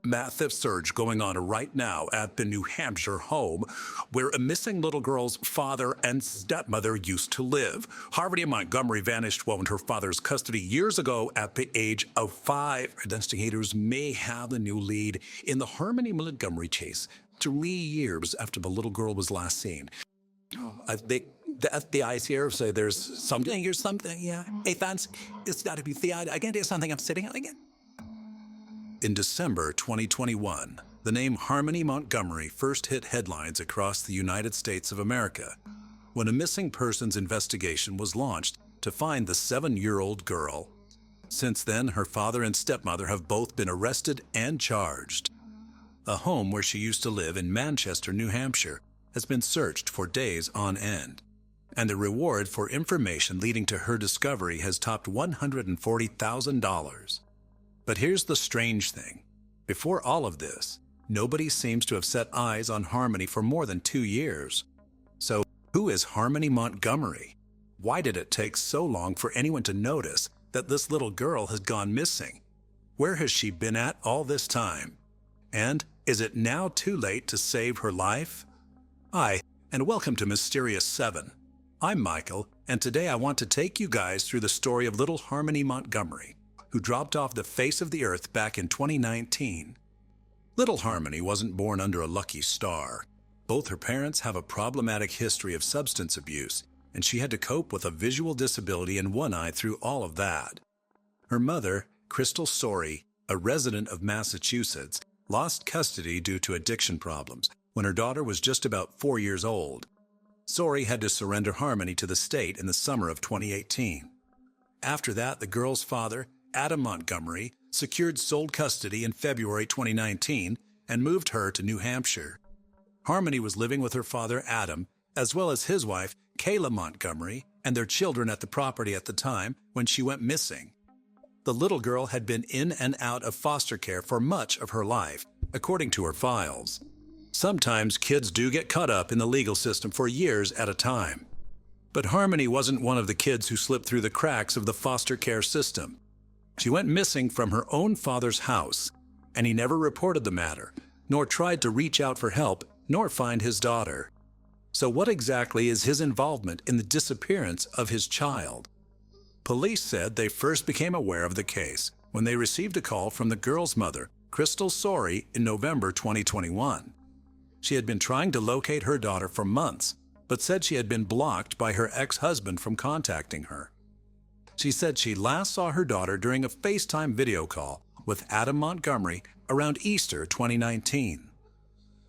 Massive surge going on right now at the New Hampshire home where a missing little girl's father and stepmother used to live. Harmony Montgomery vanished while in her father's custody years ago at the age of 5. Investigators may have a new lead in the Harmony Montgomery chase 3 years after the little girl was last seen. The FBI's here, so there's something or something. Yeah. Hey, fans, it's got to be the I can't do something. I'm sitting again. In December 2021, the name Harmony Montgomery first hit headlines across the United States of America when a missing persons investigation was launched to find the 7-year-old girl. Since then, her father and stepmother have both been arrested and charged. A home where she used to live in Manchester, New Hampshire, has been searched for days on end, and the reward for information leading to her discovery has topped $140,000. But here's the strange thing. Before all of this, nobody seems to have set eyes on Harmony for more than 2 years. So, who is Harmony Montgomery? Why did it take so long for anyone to notice that this little girl has gone missing? Where has she been at all this time? And is it now too late to save her life? Hi, and welcome to Mysterious 7. I'm Michael, and today I want to take you guys through the story of little Harmony Montgomery, who dropped off the face of the earth back in 2019. Little Harmony wasn't born under a lucky star. Both her parents have a problematic history of substance abuse, and she had to cope with a visual disability in one eye through all of that. Her mother, Crystal Sorey, a resident of Massachusetts, lost custody due to addiction problems when her daughter was just about 4 years old. Sorey had to surrender Harmony to the state in the summer of 2018. After that, the girl's father, Adam Montgomery, secured sole custody in February 2019 and moved her to New Hampshire. Harmony was living with her father, Adam, as well as his wife, Kayla Montgomery, and their children at the property at the time when she went missing. The little girl had been in and out of foster care for much of her life, according to her files. Sometimes kids do get caught up in the legal system for years at a time. But Harmony wasn't one of the kids who slipped through the cracks of the foster care system. She went missing from her own father's house, and he never reported the matter, nor tried to reach out for help, nor find his daughter. So what exactly is his involvement in the disappearance of his child? Police said they first became aware of the case when they received a call from the girl's mother, Crystal Sorey, in November 2021. She had been trying to locate her daughter for months, but said she had been blocked by her ex-husband from contacting her. She said she last saw her daughter during a FaceTime video call with Adam Montgomery around Easter 2019.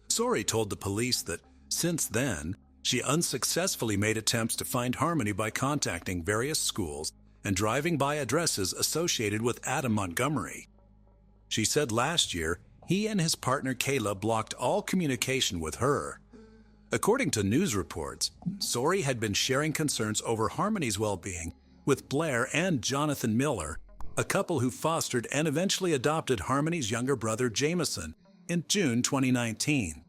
Sorey told the police that since then, she unsuccessfully made attempts to find Harmony by contacting various schools and driving by addresses associated with Adam Montgomery. She said last year, he and his partner Kayla blocked all communication with her. According to news reports, Sorey had been sharing concerns over Harmony's well-being with Blair and Jonathan Miller, a couple who fostered and eventually adopted Harmony's younger brother Jameson in June 2019.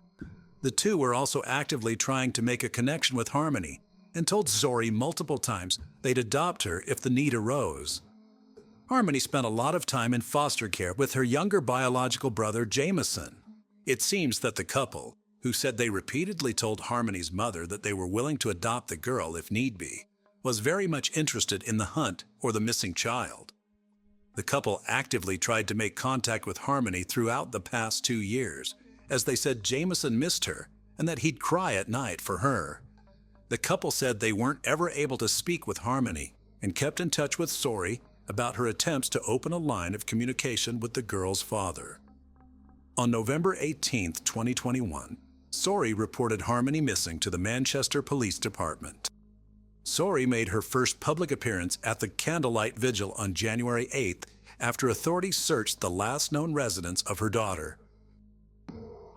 The two were also actively trying to make a connection with Harmony and told Sorey multiple times they'd adopt her if the need arose. Harmony spent a lot of time in foster care with her younger biological brother Jameson. It seems that the couple, who said they repeatedly told Harmony's mother that they were willing to adopt the girl if need be, was very much interested in the hunt or the missing child. The couple actively tried to make contact with Harmony throughout the past 2 years, as they said Jameson missed her and that he'd cry at night for her. The couple said they weren't ever able to speak with Harmony and kept in touch with Sorey about her attempts to open a line of communication with the girl's father. On November 18, 2021, Sorey reported Harmony missing to the Manchester Police Department. Sorey made her first public appearance at the candlelight vigil on January 8th after authorities searched the last known residence of her daughter.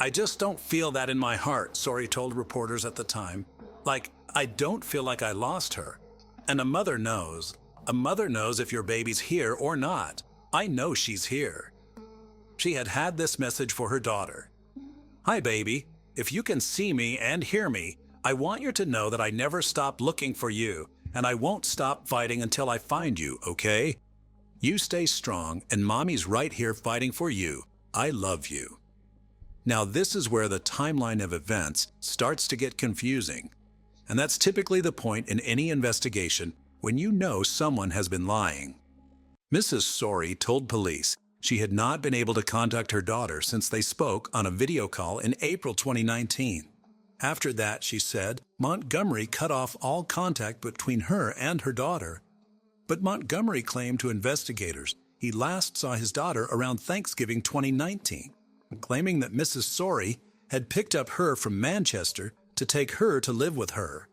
"I just don't feel that in my heart," Sorey told reporters at the time. "Like, I don't feel like I lost her. And a mother knows. A mother knows if your baby's here or not. I know she's here." She had this message for her daughter. "Hi, baby. If you can see me and hear me, I want you to know that I never stopped looking for you, and I won't stop fighting until I find you, okay? You stay strong, and Mommy's right here fighting for you. I love you. Now this is where the timeline of events starts to get confusing. And that's typically the point in any investigation when you know someone has been lying. Mrs. Sorey told police she had not been able to contact her daughter since they spoke on a video call in April 2019. After that, she said, Montgomery cut off all contact between her and her daughter. But Montgomery claimed to investigators he last saw his daughter around Thanksgiving 2019, claiming that Mrs. Sorey had picked up her from Manchester to take her to live with her.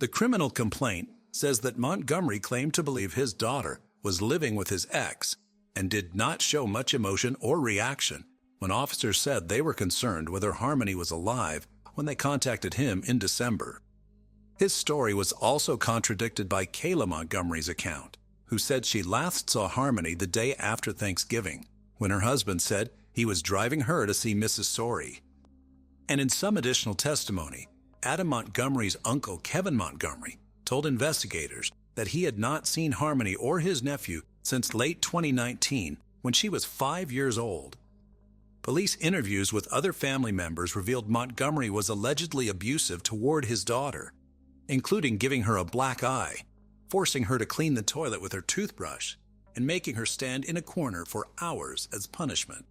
The criminal complaint says that Montgomery claimed to believe his daughter was living with his ex and did not show much emotion or reaction when officers said they were concerned whether Harmony was alive when they contacted him in December. His story was also contradicted by Kayla Montgomery's account, who said she last saw Harmony the day after Thanksgiving, when her husband said he was driving her to see Mrs. Sorey. And in some additional testimony, Adam Montgomery's uncle, Kevin Montgomery, told investigators that he had not seen Harmony or his nephew since late 2019, when she was 5 years old. Police interviews with other family members revealed Montgomery was allegedly abusive toward his daughter, including giving her a black eye, forcing her to clean the toilet with her toothbrush, and making her stand in a corner for hours as punishment.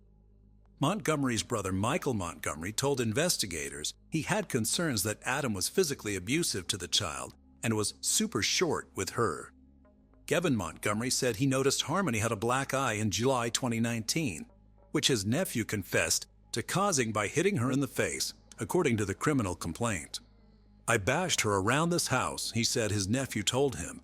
Montgomery's brother Michael Montgomery told investigators he had concerns that Adam was physically abusive to the child and was super short with her. Kevin Montgomery said he noticed Harmony had a black eye in July 2019, which his nephew confessed to causing by hitting her in the face, according to the criminal complaint. I bashed her around this house, he said his nephew told him.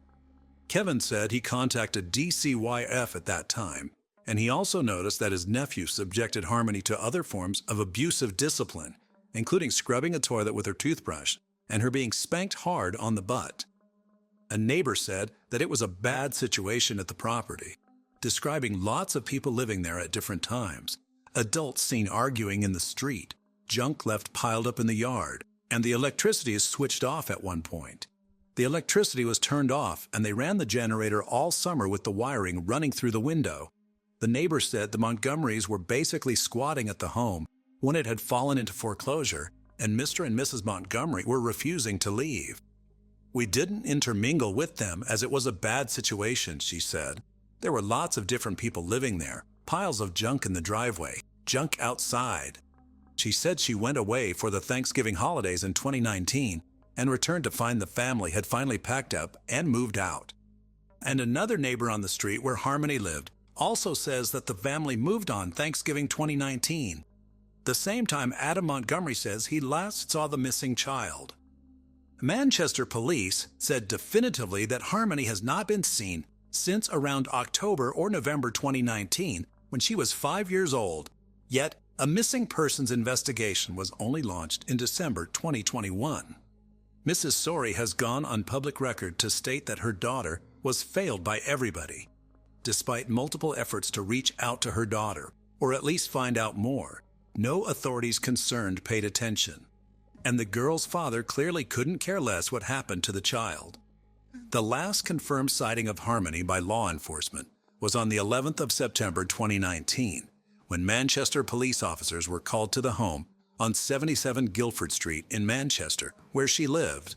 Kevin said he contacted DCYF at that time, and he also noticed that his nephew subjected Harmony to other forms of abusive discipline, including scrubbing a toilet with her toothbrush and her being spanked hard on the butt. A neighbor said that it was a bad situation at the property, describing lots of people living there at different times, adults seen arguing in the street, junk left piled up in the yard, and the electricity is switched off at one point. The electricity was turned off and they ran the generator all summer with the wiring running through the window. The neighbor said the Montgomerys were basically squatting at the home when it had fallen into foreclosure, and Mr. and Mrs. Montgomery were refusing to leave. We didn't intermingle with them as it was a bad situation, she said. There were lots of different people living there, piles of junk in the driveway, junk outside. She said she went away for the Thanksgiving holidays in 2019 and returned to find the family had finally packed up and moved out. And another neighbor on the street where Harmony lived also says that the family moved on Thanksgiving 2019, the same time Adam Montgomery says he last saw the missing child. Manchester police said definitively that Harmony has not been seen since around October or November 2019, when she was 5 years old, yet a missing persons investigation was only launched in December 2021. Mrs. Sorey has gone on public record to state that her daughter was failed by everybody. Despite multiple efforts to reach out to her daughter, or at least find out more, no authorities concerned paid attention. And the girl's father clearly couldn't care less what happened to the child. The last confirmed sighting of Harmony by law enforcement was on the 11th of September 2019, when Manchester police officers were called to the home on 77 Guildford Street in Manchester, where she lived.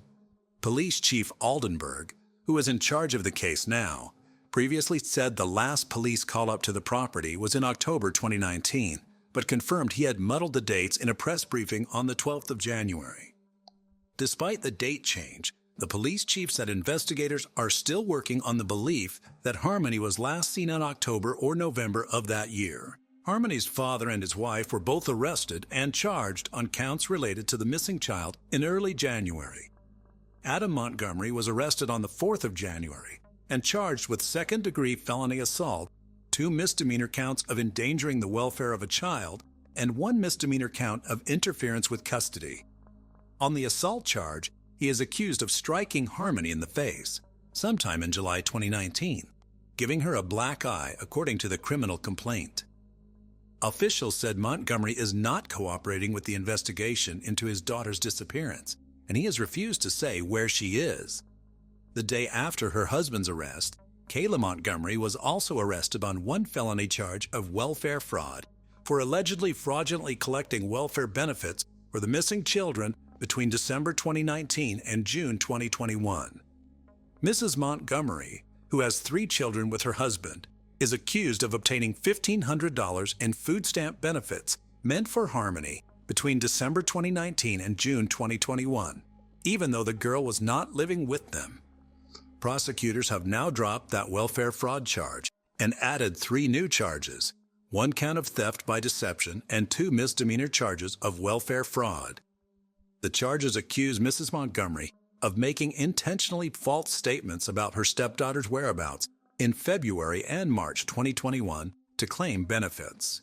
Police Chief Aldenburg, who is in charge of the case now, previously said the last police call-up to the property was in October 2019, but confirmed he had muddled the dates in a press briefing on the 12th of January. Despite the date change, the police chief said investigators are still working on the belief that Harmony was last seen in October or November of that year. Harmony's father and his wife were both arrested and charged on counts related to the missing child in early January. Adam Montgomery was arrested on the 4th of January and charged with second-degree felony assault, 2 misdemeanor counts of endangering the welfare of a child, and 1 misdemeanor count of interference with custody. On the assault charge, he is accused of striking Harmony in the face, sometime in July 2019, giving her a black eye according to the criminal complaint. Officials said Montgomery is not cooperating with the investigation into his daughter's disappearance, and he has refused to say where she is. The day after her husband's arrest, Kayla Montgomery was also arrested on 1 felony charge of welfare fraud for allegedly fraudulently collecting welfare benefits for the missing children between December 2019 and June 2021. Mrs. Montgomery, who has 3 children with her husband, is accused of obtaining $1,500 in food stamp benefits meant for Harmony between December 2019 and June 2021, even though the girl was not living with them. Prosecutors have now dropped that welfare fraud charge and added 3 new charges, 1 count of theft by deception and 2 misdemeanor charges of welfare fraud. The charges accuse Mrs. Montgomery of making intentionally false statements about her stepdaughter's whereabouts in February and March 2021 to claim benefits.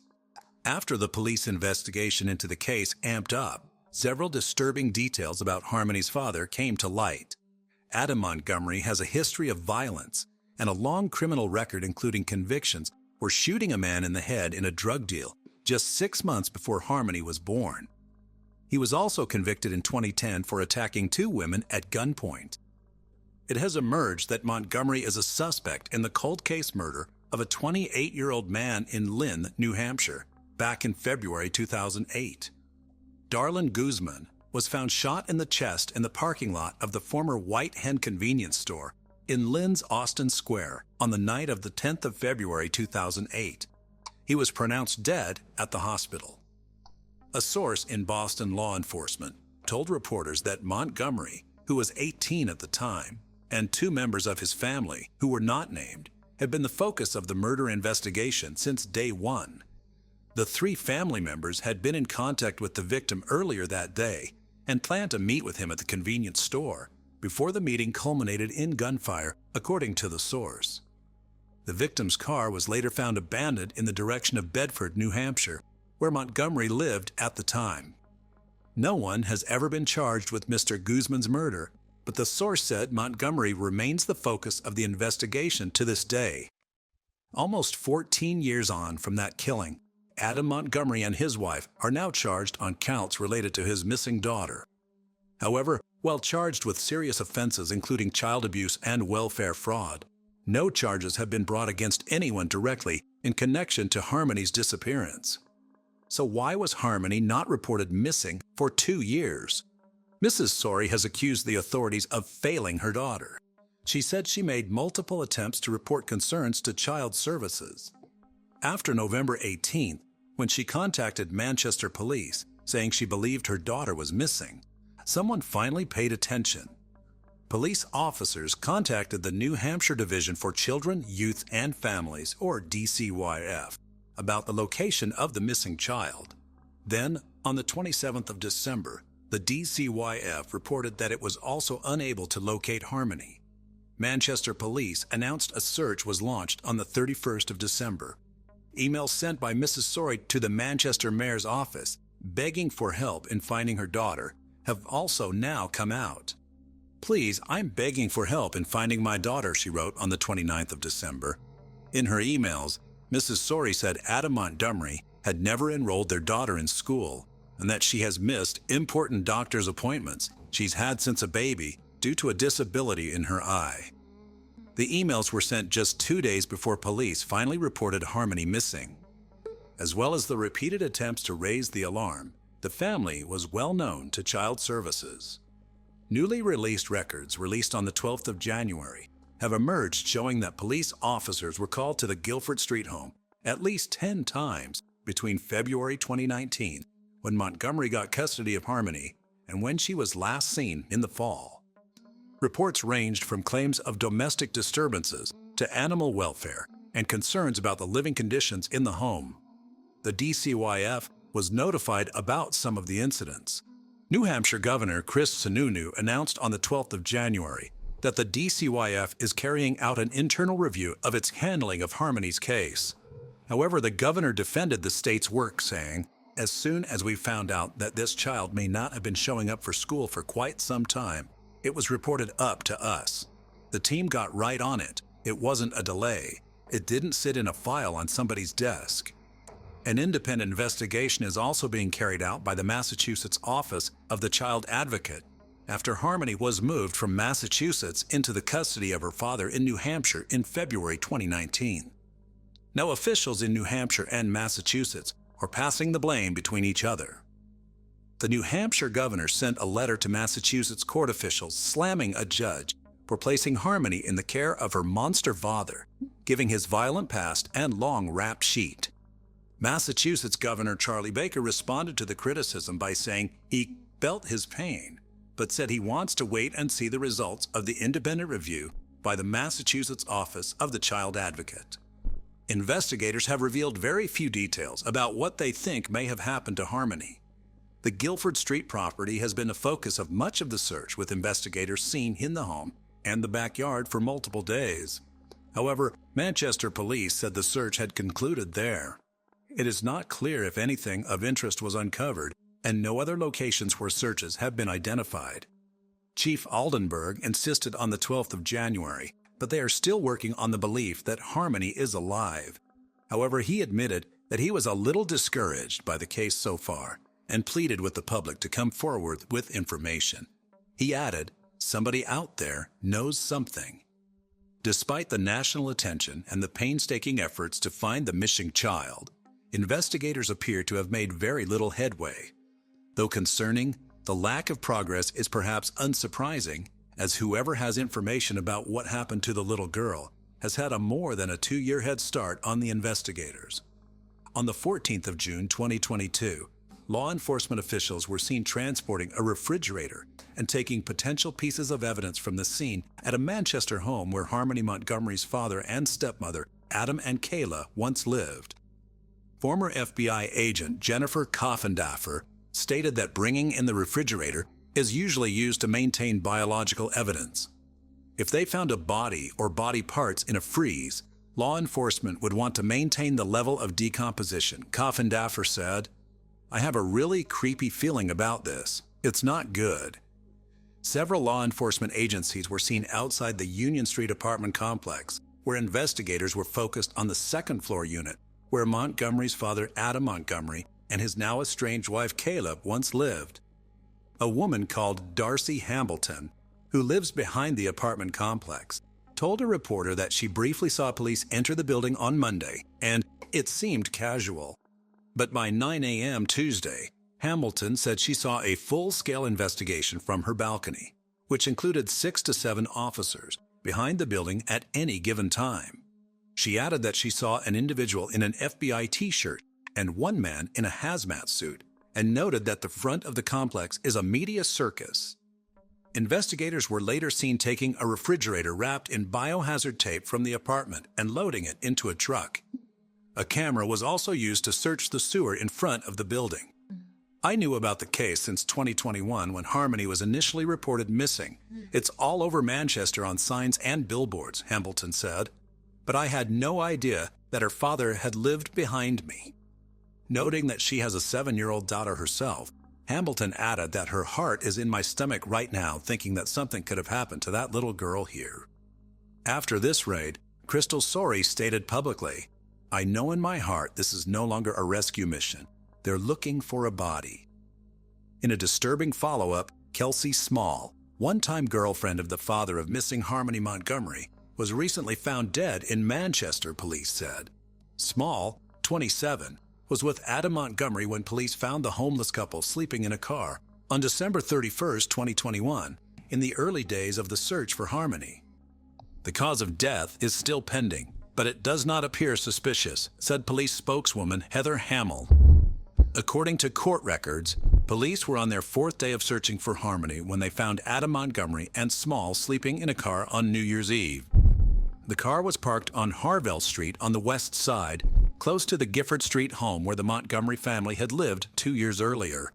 After the police investigation into the case amped up, several disturbing details about Harmony's father came to light. Adam Montgomery has a history of violence and a long criminal record, including convictions for shooting a man in the head in a drug deal just 6 months before Harmony was born. He was also convicted in 2010 for attacking 2 women at gunpoint. It has emerged that Montgomery is a suspect in the cold case murder of a 28-year-old man in Lynn, New Hampshire, back in February 2008. Darlin Guzman was found shot in the chest in the parking lot of the former White Hen convenience store in Lynn's Austin Square on the night of the 10th of February 2008. He was pronounced dead at the hospital. A source in Boston law enforcement told reporters that Montgomery, who was 18 at the time, and 2 members of his family, who were not named, had been the focus of the murder investigation since day 1. The 3 family members had been in contact with the victim earlier that day and planned to meet with him at the convenience store before the meeting culminated in gunfire, according to the source. The victim's car was later found abandoned in the direction of Bedford, New Hampshire, where Montgomery lived at the time. No one has ever been charged with Mr. Guzman's murder, but the source said Montgomery remains the focus of the investigation to this day. Almost 14 years on from that killing, Adam Montgomery and his wife are now charged on counts related to his missing daughter. However, while charged with serious offenses including child abuse and welfare fraud, no charges have been brought against anyone directly in connection to Harmony's disappearance. So why was Harmony not reported missing for 2 years? Mrs. Sori has accused the authorities of failing her daughter. She said she made multiple attempts to report concerns to child services. After November 18th, when she contacted Manchester police saying she believed her daughter was missing, someone finally paid attention. Police officers contacted the New Hampshire Division for Children, Youth, and Families, or DCYF, about the location of the missing child. Then, on the 27th of December, the DCYF reported that it was also unable to locate Harmony. Manchester police announced a search was launched on the 31st of December. Emails sent by Mrs. Sori to the Manchester mayor's office begging for help in finding her daughter have also now come out. "Please, I'm begging for help in finding my daughter," she wrote on the 29th of December. In her emails, Mrs. Sori said Adam Montgomery had never enrolled their daughter in school and that she has missed important doctor's appointments she's had since a baby due to a disability in her eye. The emails were sent just 2 days before police finally reported Harmony missing. As well as the repeated attempts to raise the alarm, the family was well known to child services. Newly released records released on the 12th of January have emerged showing that police officers were called to the Guilford Street home at least 10 times between February 2019, when Montgomery got custody of Harmony, and when she was last seen in the fall. Reports ranged from claims of domestic disturbances to animal welfare and concerns about the living conditions in the home. The DCYF was notified about some of the incidents. New Hampshire Governor Chris Sununu announced on the 12th of January that the DCYF is carrying out an internal review of its handling of Harmony's case. However, the governor defended the state's work, saying, "As soon as we found out that this child may not have been showing up for school for quite some time, it was reported up to us. The team got right on it. It wasn't a delay. It didn't sit in a file on somebody's desk." An independent investigation is also being carried out by the Massachusetts Office of the Child Advocate after Harmony was moved from Massachusetts into the custody of her father in New Hampshire in February 2019. Now, officials in New Hampshire and Massachusetts or passing the blame between each other. The New Hampshire governor sent a letter to Massachusetts court officials slamming a judge for placing Harmony in the care of her monster father, giving his violent past and long rap sheet. Massachusetts Governor Charlie Baker responded to the criticism by saying he felt his pain, but said he wants to wait and see the results of the independent review by the Massachusetts Office of the Child Advocate. Investigators have revealed very few details about what they think may have happened to Harmony. The Guilford Street property has been the focus of much of the search, with investigators seen in the home and the backyard for multiple days. However, Manchester police said the search had concluded there. It is not clear if anything of interest was uncovered, and no other locations where searches have been identified. Chief Aldenburg insisted on the 12th of January, but they are still working on the belief that Harmony is alive. However, he admitted that he was a little discouraged by the case so far and pleaded with the public to come forward with information. He added, "Somebody out there knows something." Despite the national attention and the painstaking efforts to find the missing child, investigators appear to have made very little headway. Though concerning, the lack of progress is perhaps unsurprising, as whoever has information about what happened to the little girl has had a more than a 2-year head start on the investigators. On the 14th of June 2022, law enforcement officials were seen transporting a refrigerator and taking potential pieces of evidence from the scene at a Manchester home where Harmony Montgomery's father and stepmother, Adam and Kayla, once lived. Former FBI agent Jennifer Coffindaffer stated that bringing in the refrigerator is usually used to maintain biological evidence. If they found a body or body parts in a freeze, law enforcement would want to maintain the level of decomposition. Coffindaffer said, "I have a really creepy feeling about this. It's not good." Several law enforcement agencies were seen outside the Union Street apartment complex, where investigators were focused on the second-floor unit, where Montgomery's father, Adam Montgomery, and his now estranged wife, Caleb, once lived. A woman called Darcy Hambleton, who lives behind the apartment complex, told a reporter that she briefly saw police enter the building on Monday, and it seemed casual. But by 9 a.m. Tuesday, Hambleton said she saw a full-scale investigation from her balcony, which included 6 to 7 officers behind the building at any given time. She added that she saw an individual in an FBI t-shirt and one man in a hazmat suit, and noted that the front of the complex is a media circus. Investigators were later seen taking a refrigerator wrapped in biohazard tape from the apartment and loading it into a truck. A camera was also used to search the sewer in front of the building. "I knew about the case since 2021 when Harmony was initially reported missing. It's all over Manchester on signs and billboards," Hambleton said. "But I had no idea that her father had lived behind me." Noting that she has a 7-year-old daughter herself, Hambleton added that her heart is in my stomach right now, thinking that something could have happened to that little girl here. After this raid, Crystal Sorey stated publicly, "I know in my heart this is no longer a rescue mission. They're looking for a body." In a disturbing follow-up, Kelsey Small, one-time girlfriend of the father of missing Harmony Montgomery, was recently found dead in Manchester, police said. Small, 27, was with Adam Montgomery when police found the homeless couple sleeping in a car on December 31, 2021, in the early days of the search for Harmony. The cause of death is still pending, but it does not appear suspicious, said police spokeswoman Heather Hamill. According to court records, police were on their 4th day of searching for Harmony when they found Adam Montgomery and Small sleeping in a car on New Year's Eve. The car was parked on Harvell Street on the west side, close to the Gifford Street home where the Montgomery family had lived 2 years earlier.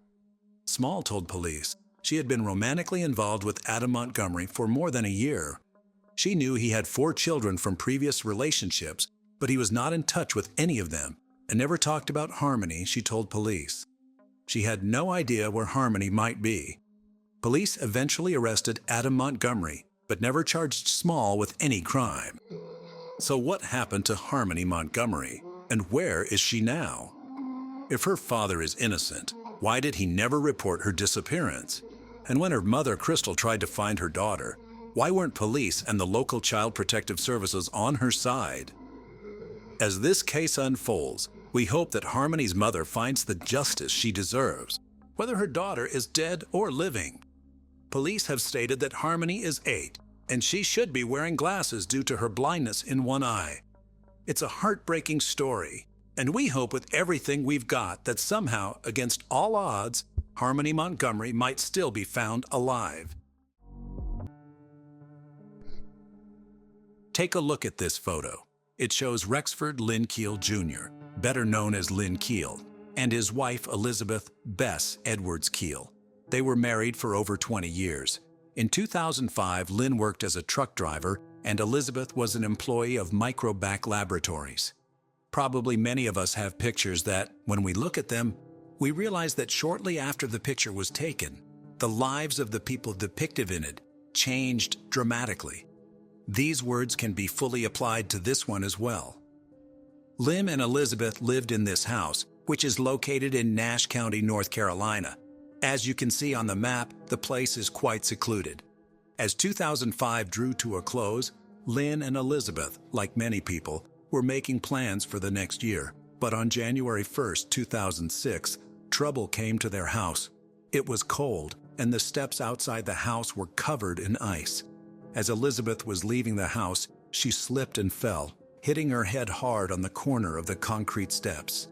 Small told police she had been romantically involved with Adam Montgomery for more than a year. She knew he had 4 children from previous relationships, but he was not in touch with any of them and never talked about Harmony, she told police. She had no idea where Harmony might be. Police eventually arrested Adam Montgomery, but never charged Small with any crime. So what happened to Harmony Montgomery, and where is she now? If her father is innocent, why did he never report her disappearance? And when her mother, Crystal, tried to find her daughter, why weren't police and the local child protective services on her side? As this case unfolds, We hope that Harmony's mother finds the justice she deserves, whether her daughter is dead or living. Police have stated that Harmony is 8, and she should be wearing glasses due to her blindness in one eye. It's a heartbreaking story, and we hope with everything we've got that somehow, against all odds, Harmony Montgomery might still be found alive. Take a look at this photo. It shows Rexford Lynn Keel Jr., better known as Lynn Keel, and his wife Elizabeth Bess Edwards Keel. They were married for over 20 years. In 2005, Lynn worked as a truck driver, and Elizabeth was an employee of Microbac Laboratories. Probably many of us have pictures that, when we look at them, we realize that shortly after the picture was taken, the lives of the people depicted in it changed dramatically. These words can be fully applied to this one as well. Lynn and Elizabeth lived in this house, which is located in Nash County, North Carolina. As you can see on the map, the place is quite secluded. As 2005 drew to a close, Lynn and Elizabeth, like many people, were making plans for the next year. But on January 1st, 2006, trouble came to their house. It was cold, and the steps outside the house were covered in ice. As Elizabeth was leaving the house, she slipped and fell, hitting her head hard on the corner of the concrete steps.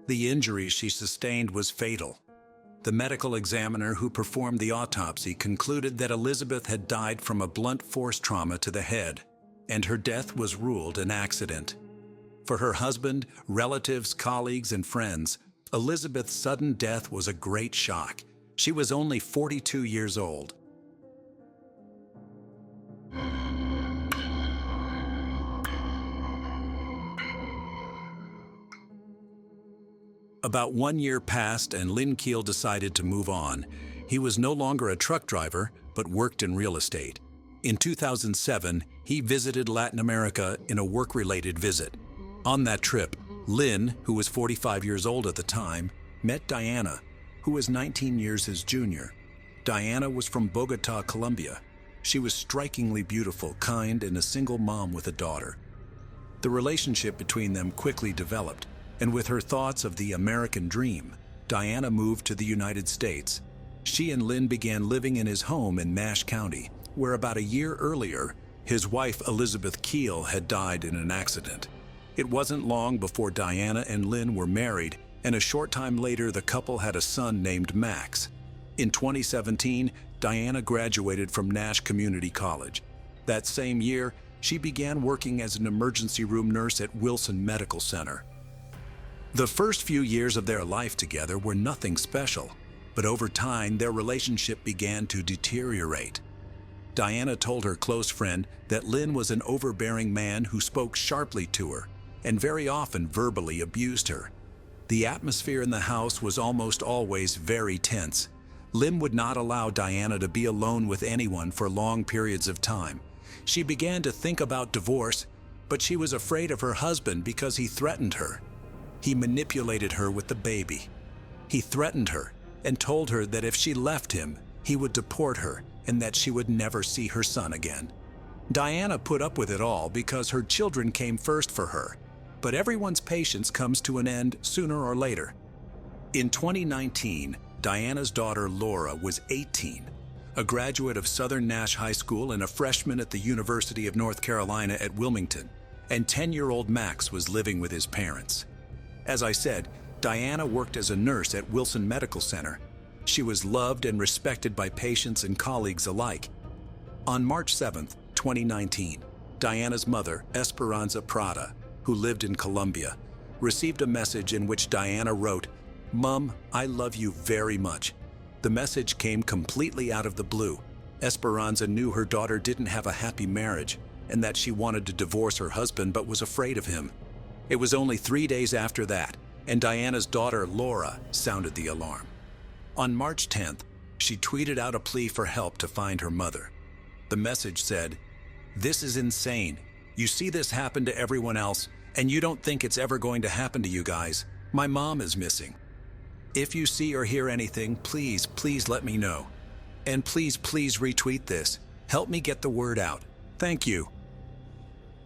The injury she sustained was fatal. The medical examiner who performed the autopsy concluded that Elizabeth had died from a blunt force trauma to the head, and her death was ruled an accident. For her husband, relatives, colleagues, and friends, Elizabeth's sudden death was a great shock. She was only 42 years old. About 1 year passed and Lynn Keel decided to move on. He was no longer a truck driver, but worked in real estate. In 2007, he visited Latin America in a work-related visit. On that trip, Lynn, who was 45 years old at the time, met Diana, who was 19 years his junior. Diana was from Bogota, Colombia. She was strikingly beautiful, kind, and a single mom with a daughter. The relationship between them quickly developed, and with her thoughts of the American dream, Diana moved to the United States. She and Lynn began living in his home in Nash County, where about a year earlier, his wife Elizabeth Keel had died in an accident. It wasn't long before Diana and Lynn were married, and a short time later the couple had a son named Max. In 2017, Diana graduated from Nash Community College. That same year, she began working as an emergency room nurse at Wilson Medical Center. The first few years of their life together were nothing special, but over time their relationship began to deteriorate. Diana told her close friend that Lynn was an overbearing man who spoke sharply to her and very often verbally abused her. The atmosphere in the house was almost always very tense. Lynn would not allow Diana to be alone with anyone for long periods of time. She began to think about divorce, but she was afraid of her husband because he threatened her. He manipulated her with the baby. He threatened her and told her that if she left him, he would deport her and that she would never see her son again. Diana put up with it all because her children came first for her, but everyone's patience comes to an end sooner or later. In 2019, Diana's daughter Laura was 18, a graduate of Southern Nash High School and a freshman at the University of North Carolina at Wilmington, and 10-year-old Max was living with his parents. As I said, Diana worked as a nurse at Wilson Medical Center. She was loved and respected by patients and colleagues alike. On March 7, 2019, Diana's mother, Esperanza Prada, who lived in Colombia, received a message in which Diana wrote, "Mom, I love you very much." The message came completely out of the blue. Esperanza knew her daughter didn't have a happy marriage and that she wanted to divorce her husband but was afraid of him. It was only 3 days after that, and Diana's daughter, Laura, sounded the alarm. On March 10th, she tweeted out a plea for help to find her mother. The message said, "This is insane. You see this happen to everyone else, and you don't think it's ever going to happen to you guys. My mom is missing. If you see or hear anything, please, please let me know. And please, please retweet this. Help me get the word out. Thank you."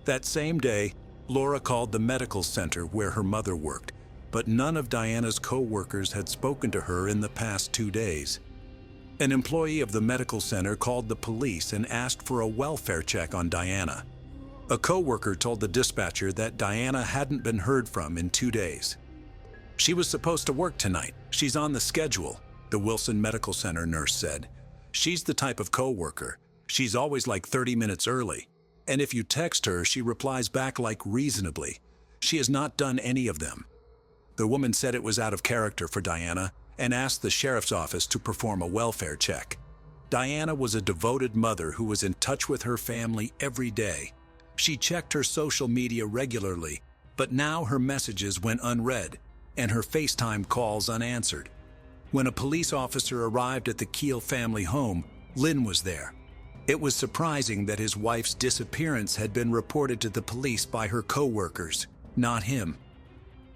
That same day, Laura called the medical center where her mother worked. but none of Diana's co-workers had spoken to her in the past 2 days. An employee of the medical center called the police and asked for a welfare check on Diana. A co-worker told the dispatcher that Diana hadn't been heard from in 2 days. "She was supposed to work tonight. She's on the schedule," the Wilson Medical Center nurse said. "She's the type of co-worker. She's always like 30 minutes early. And if you text her, she replies back like reasonably. She has not done any of them." The woman said it was out of character for Diana and asked the sheriff's office to perform a welfare check. Diana was a devoted mother who was in touch with her family every day. She checked her social media regularly, but now her messages went unread and her FaceTime calls unanswered. When a police officer arrived at the Keel family home, Lynn was there. It was surprising that his wife's disappearance had been reported to the police by her co-workers, not him.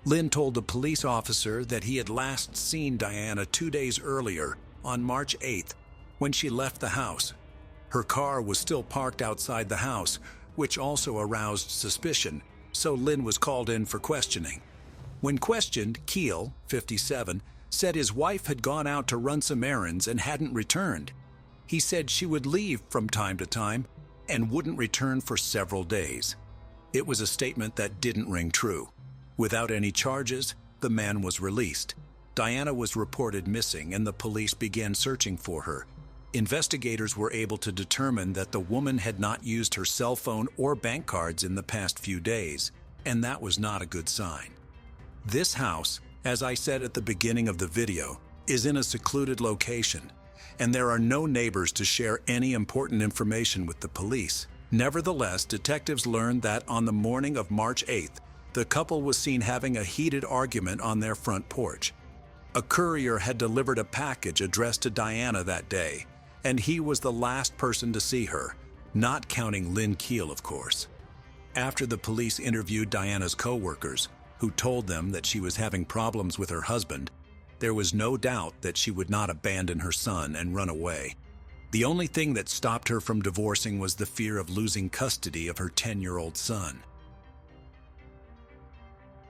Lynn told the police officer that he had last seen Diana 2 days earlier, on March 8th, when she left the house. Her car was still parked outside the house, which also aroused suspicion, so Lynn was called in for questioning. When questioned, Keel, 57, said his wife had gone out to run some errands and hadn't returned. He said she would leave from time to time and wouldn't return for several days. It was a statement that didn't ring true. Without any charges, the man was released. Diana was reported missing and the police began searching for her. Investigators were able to determine that the woman had not used her cell phone or bank cards in the past few days, and that was not a good sign. This house, as I said at the beginning of the video, is in a secluded location, and there are no neighbors to share any important information with the police. Nevertheless, detectives learned that on the morning of March 8th, the couple was seen having a heated argument on their front porch. A courier had delivered a package addressed to Diana that day, and he was the last person to see her, not counting Lynn Keel, of course. After the police interviewed Diana's co-workers, who told them that she was having problems with her husband, there was no doubt that she would not abandon her son and run away. The only thing that stopped her from divorcing was the fear of losing custody of her 10-year-old son.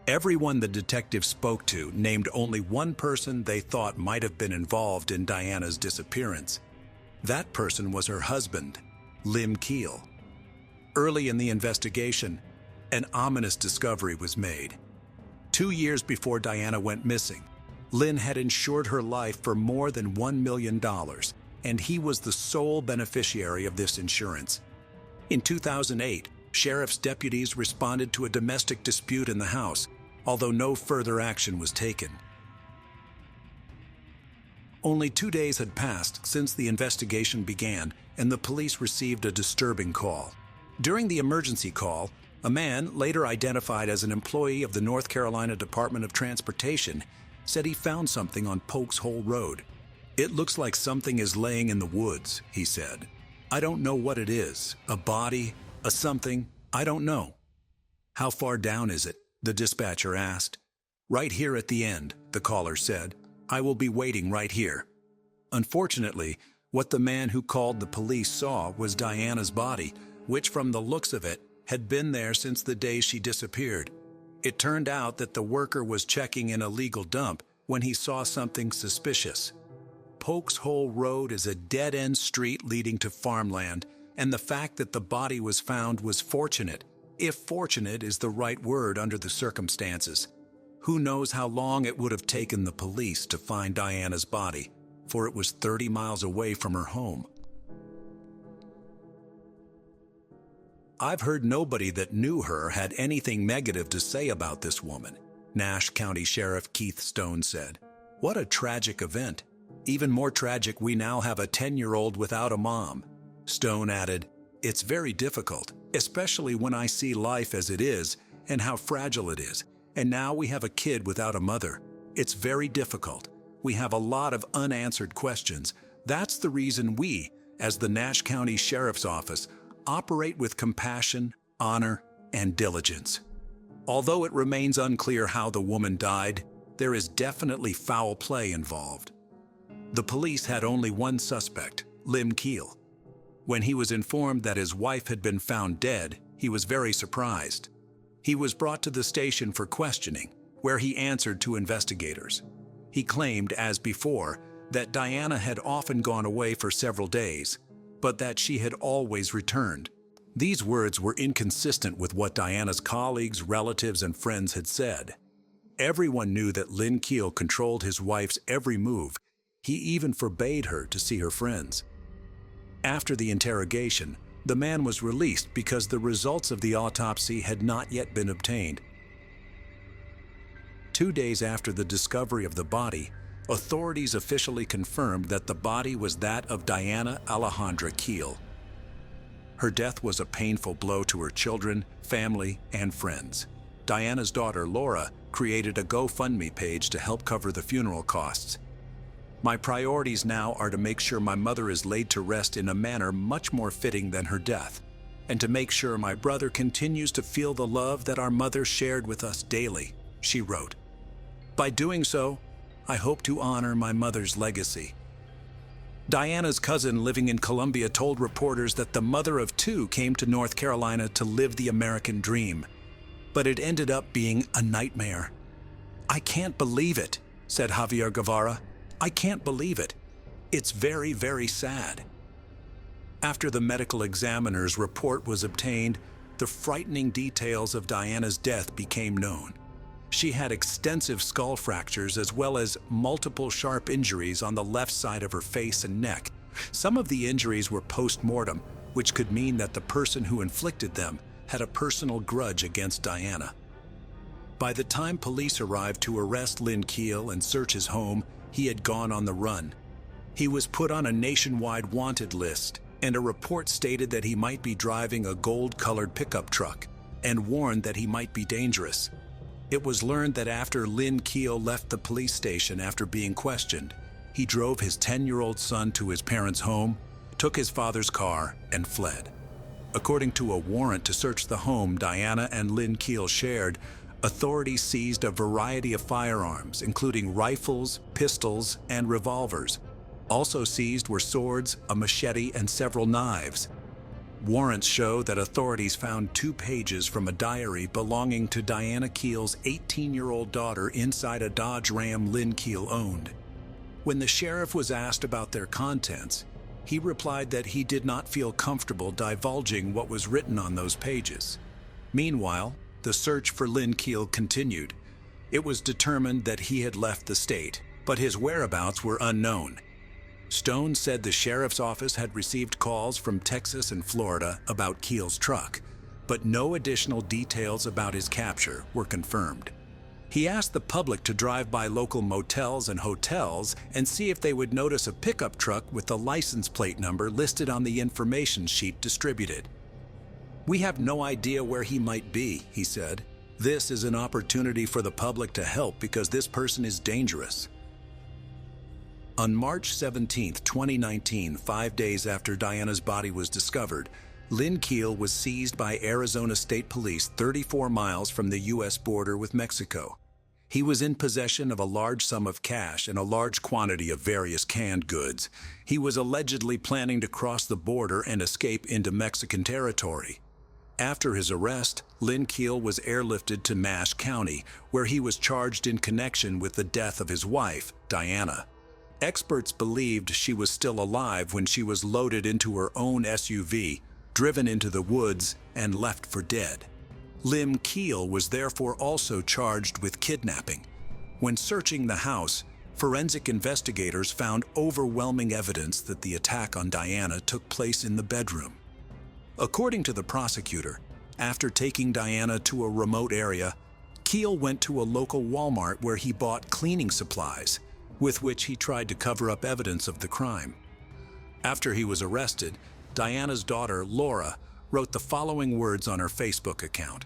Everyone the detectives spoke to named only one person they thought might have been involved in Diana's disappearance. That person was her husband, Lynn Keel. Early in the investigation, an ominous discovery was made. 2 years before Diana went missing, Lynn had insured her life for more than $1 million, and he was the sole beneficiary of this insurance. In 2008, sheriff's deputies responded to a domestic dispute in the house, although no further action was taken. Only 2 days had passed since the investigation began, and the police received a disturbing call. During the emergency call, a man, later identified as an employee of the North Carolina Department of Transportation, said he found something on Polk's Hole Road. "It looks like something is laying in the woods," he said. "I don't know what it is, a body, a something, I don't know." "How far down is it?" the dispatcher asked. "Right here at the end," the caller said. "I will be waiting right here." Unfortunately, what the man who called the police saw was Diana's body, which from the looks of it, had been there since the day she disappeared. It turned out that the worker was checking in a legal dump when he saw something suspicious. Polk's Hole Road is a dead-end street leading to farmland, and the fact that the body was found was fortunate, if fortunate is the right word under the circumstances. Who knows how long it would have taken the police to find Diana's body, for it was 30 miles away from her home. "I've heard nobody that knew her had anything negative to say about this woman," Nash County Sheriff Keith Stone said. "What a tragic event. Even more tragic, we now have a 10-year-old without a mom." Stone added, "It's very difficult, especially when I see life as it is and how fragile it is. And now we have a kid without a mother. It's very difficult. We have a lot of unanswered questions. That's the reason we, as the Nash County Sheriff's Office, operate with compassion, honor, and diligence. Although it remains unclear how the woman died, there is definitely foul play involved." The police had only one suspect, Lynn Keel. When he was informed that his wife had been found dead, he was very surprised. He was brought to the station for questioning, where he answered to investigators. He claimed, as before, that Diana had often gone away for several days, but that she had always returned. These words were inconsistent with what Diana's colleagues, relatives, and friends had said. Everyone knew that Lynn Keel controlled his wife's every move. He even forbade her to see her friends. After the interrogation, the man was released because the results of the autopsy had not yet been obtained. 2 days after the discovery of the body, authorities officially confirmed that the body was that of Diana Alejandra Keel. Her death was a painful blow to her children, family, and friends. Diana's daughter, Laura, created a GoFundMe page to help cover the funeral costs. My priorities now are to make sure my mother is laid to rest in a manner much more fitting than her death, and to make sure my brother continues to feel the love that our mother shared with us daily, she wrote. By doing so, I hope to honor my mother's legacy. Diana's cousin living in Colombia told reporters that the mother of two came to North Carolina to live the American dream, but it ended up being a nightmare. I can't believe it, said Javier Guevara. I can't believe it. It's very, very sad. After the medical examiner's report was obtained, the frightening details of Diana's death became known. She had extensive skull fractures as well as multiple sharp injuries on the left side of her face and neck. Some of the injuries were post-mortem, which could mean that the person who inflicted them had a personal grudge against Diana. By the time police arrived to arrest Lynn Keel and search his home, he had gone on the run. He was put on a nationwide wanted list, and a report stated that he might be driving a gold-colored pickup truck and warned that he might be dangerous. It was learned that after Lynn Keel left the police station after being questioned, he drove his 10-year-old son to his parents' home, took his father's car, and fled. According to a warrant to search the home Diana and Lynn Keel shared, authorities seized a variety of firearms, including rifles, pistols, and revolvers. Also seized were swords, a machete, and several knives. Warrants show that authorities found 2 pages from a diary belonging to Diana Keel's 18-year-old daughter inside a Dodge Ram Lynn Keel owned. When the sheriff was asked about their contents, he replied that he did not feel comfortable divulging what was written on those pages. Meanwhile, the search for Lynn Keel continued. It was determined that he had left the state, but his whereabouts were unknown. Stone said the sheriff's office had received calls from Texas and Florida about Keel's truck, but no additional details about his capture were confirmed. He asked the public to drive by local motels and hotels and see if they would notice a pickup truck with the license plate number listed on the information sheet distributed. "We have no idea where he might be," he said. "This is an opportunity for the public to help because this person is dangerous." On March 17, 2019, 5 days after Diana's body was discovered, Lynn Keel was seized by Arizona State Police 34 miles from the U.S. border with Mexico. He was in possession of a large sum of cash and a large quantity of various canned goods. He was allegedly planning to cross the border and escape into Mexican territory. After his arrest, Lynn Keel was airlifted to Mash County, where he was charged in connection with the death of his wife, Diana. Experts believed she was still alive when she was loaded into her own SUV, driven into the woods, and left for dead. Lynn Keel was therefore also charged with kidnapping. When searching the house, forensic investigators found overwhelming evidence that the attack on Diana took place in the bedroom. According to the prosecutor, after taking Diana to a remote area, Keel went to a local Walmart where he bought cleaning supplies, with which he tried to cover up evidence of the crime. After he was arrested, Diana's daughter, Laura, wrote the following words on her Facebook account.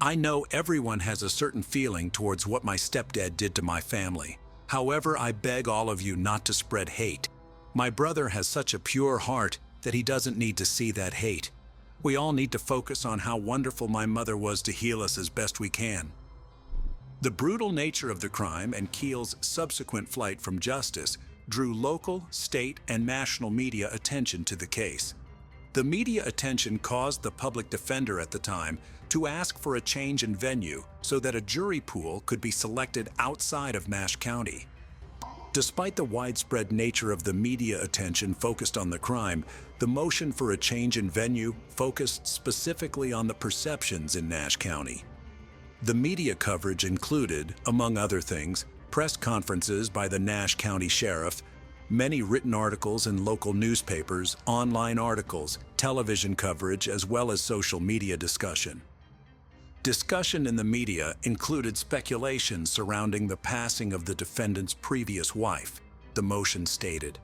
"I know everyone has a certain feeling towards what my stepdad did to my family. However, I beg all of you not to spread hate. My brother has such a pure heart that he doesn't need to see that hate. We all need to focus on how wonderful my mother was to heal us as best we can." The brutal nature of the crime and Keel's subsequent flight from justice drew local, state, and national media attention to the case. The media attention caused the public defender at the time to ask for a change in venue so that a jury pool could be selected outside of Nash County. Despite the widespread nature of the media attention focused on the crime, the motion for a change in venue focused specifically on the perceptions in Nash County. The media coverage included, among other things, press conferences by the Nash County Sheriff, many written articles in local newspapers, online articles, television coverage, as well as social media discussion. Discussion in the media included speculation surrounding the passing of the defendant's previous wife, the motion stated.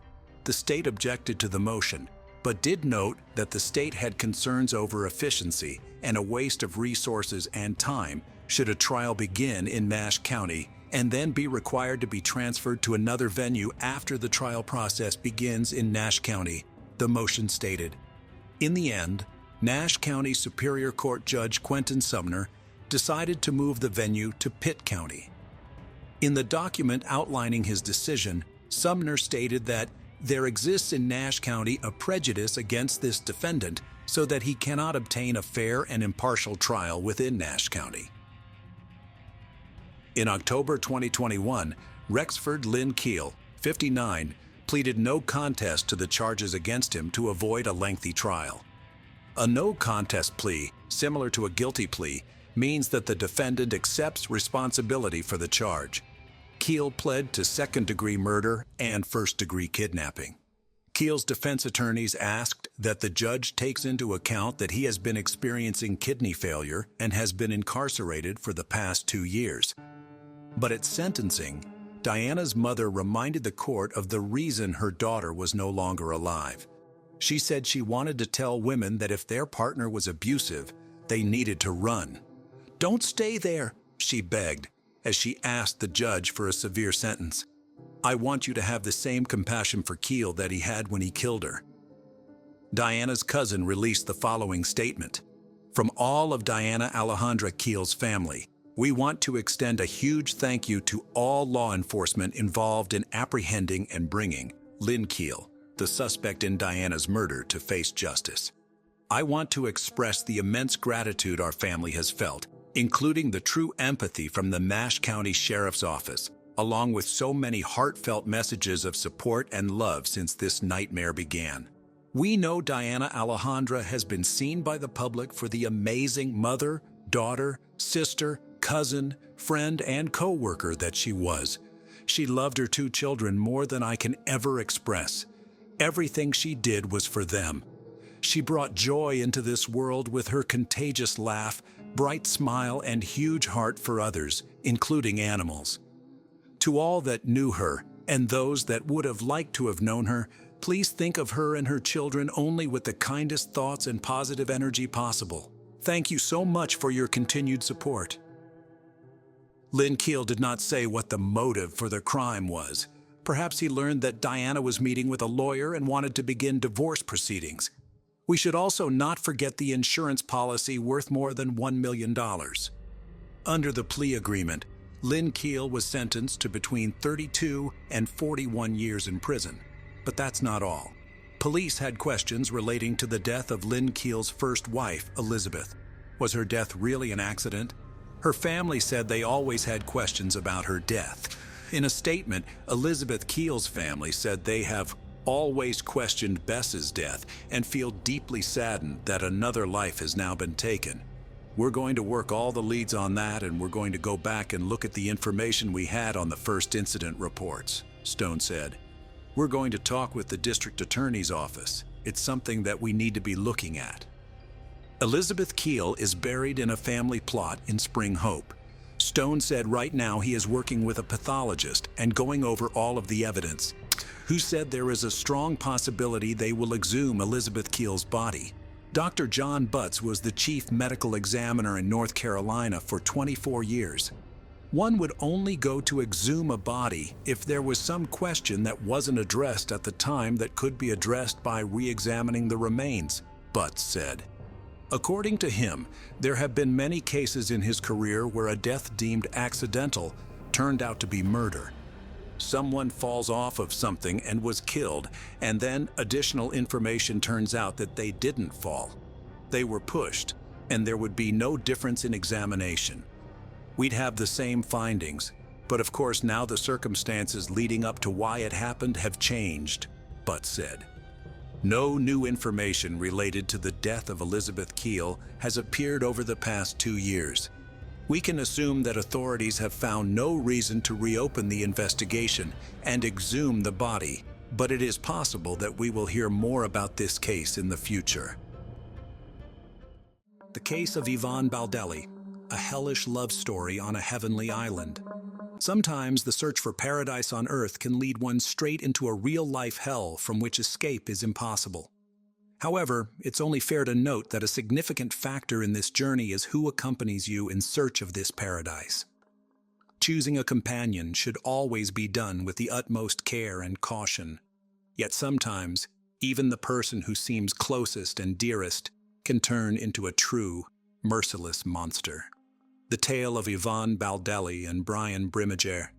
The state objected to the motion, but did note that the state had concerns over efficiency and a waste of resources and time should a trial begin in Nash County and then be required to be transferred to another venue after the trial process begins in Nash County, the motion stated. In the end, Nash County Superior Court Judge Quentin Sumner decided to move the venue to Pitt County. In the document outlining his decision, Sumner stated that there exists in Nash County a prejudice against this defendant so that he cannot obtain a fair and impartial trial within Nash County. In October 2021, Rexford Lynn Keel, 59, pleaded no contest to the charges against him to avoid a lengthy trial. A no contest plea, similar to a guilty plea, means that the defendant accepts responsibility for the charge. Keel pled to second-degree murder and first-degree kidnapping. Keel's defense attorneys asked that the judge takes into account that he has been experiencing kidney failure and has been incarcerated for the past 2 years. But at sentencing, Diana's mother reminded the court of the reason her daughter was no longer alive. She said she wanted to tell women that if their partner was abusive, they needed to run. "Don't stay there," she begged, as she asked the judge for a severe sentence. "I want you to have the same compassion for Keel that he had when he killed her." Diana's cousin released the following statement. "From all of Diana Alejandra Keel's family, we want to extend a huge thank you to all law enforcement involved in apprehending and bringing Lynn Keel, the suspect in Diana's murder, to face justice. I want to express the immense gratitude our family has felt, including the true empathy from the Nash County Sheriff's Office, along with so many heartfelt messages of support and love since this nightmare began. We know Diana Alejandra has been seen by the public for the amazing mother, daughter, sister, cousin, friend, and co-worker that she was. She loved her 2 children more than I can ever express. Everything she did was for them. She brought joy into this world with her contagious laugh, bright smile, and huge heart for others, including animals. To all that knew her, and those that would have liked to have known her, please think of her and her children only with the kindest thoughts and positive energy possible. Thank you so much for your continued support." Lynn Keel did not say what the motive for the crime was. Perhaps he learned that Diana was meeting with a lawyer and wanted to begin divorce proceedings. We should also not forget the insurance policy worth more than $1 million. Under the plea agreement, Lynn Keel was sentenced to between 32 and 41 years in prison. But that's not all. Police had questions relating to the death of Lynn Keel's first wife, Elizabeth. Was her death really an accident? Her family said they always had questions about her death. In a statement, Elizabeth Keel's family said they have always questioned Bess's death and feel deeply saddened that another life has now been taken. We're going to work all the leads on that, and we're going to go back and look at the information we had on the first incident reports, Stone said. We're going to talk with the district attorney's office. It's something that we need to be looking at. Elizabeth Keel is buried in a family plot in Spring Hope. Stone said right now he is working with a pathologist and going over all of the evidence, who said there is a strong possibility they will exhume Elizabeth Keel's body. Dr. John Butts was the chief medical examiner in North Carolina for 24 years. One would only go to exhume a body if there was some question that wasn't addressed at the time that could be addressed by re-examining the remains, Butts said. According to him, there have been many cases in his career where a death deemed accidental turned out to be murder. Someone falls off of something and was killed, and then additional information turns out that they didn't fall. They were pushed. and there would be no difference in examination. We'd have the same findings, but of course now the circumstances leading up to why it happened have changed, Butt said. No new information related to the death of Elizabeth Keel has appeared over the past 2 years. We can assume that authorities have found no reason to reopen the investigation and exhume the body, but it is possible that we will hear more about this case in the future. The case of Yvonne Baldelli, a hellish love story on a heavenly island. Sometimes the search for paradise on Earth can lead one straight into a real-life hell from which escape is impossible. However, it's only fair to note that a significant factor in this journey is who accompanies you in search of this paradise. Choosing a companion should always be done with the utmost care and caution. Yet sometimes, even the person who seems closest and dearest can turn into a true, merciless monster. The tale of Yvonne Baldelli and Brian Brimmager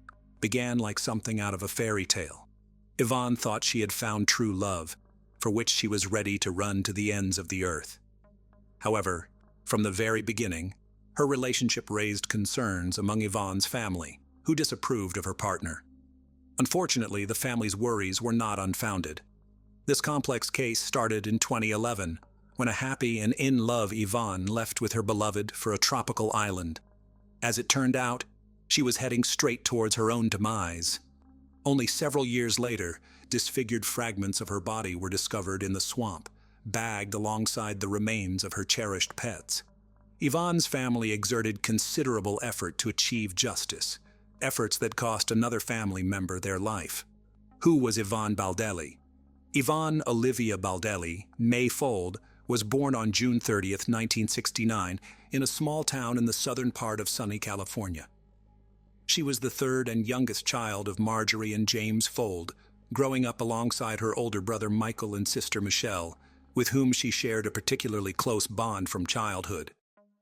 began like something out of a fairy tale. Yvonne thought she had found true love, for which she was ready to run to the ends of the earth. However, from the very beginning, her relationship raised concerns among Yvonne's family, who disapproved of her partner. Unfortunately, the family's worries were not unfounded. This complex case started in 2011, when a happy and in-love Yvonne left with her beloved for a tropical island. As it turned out, she was heading straight towards her own demise. Only several years later, disfigured fragments of her body were discovered in the swamp, bagged alongside the remains of her cherished pets. Yvonne's family exerted considerable effort to achieve justice, efforts that cost another family member their life. Who was Yvonne Baldelli? Yvonne Olivia Baldelli, May Fold, was born on June 30, 1969, in a small town in the southern part of sunny California. She was the third and youngest child of Marjorie and James Fold, growing up alongside her older brother Michael and sister Michelle, with whom she shared a particularly close bond from childhood.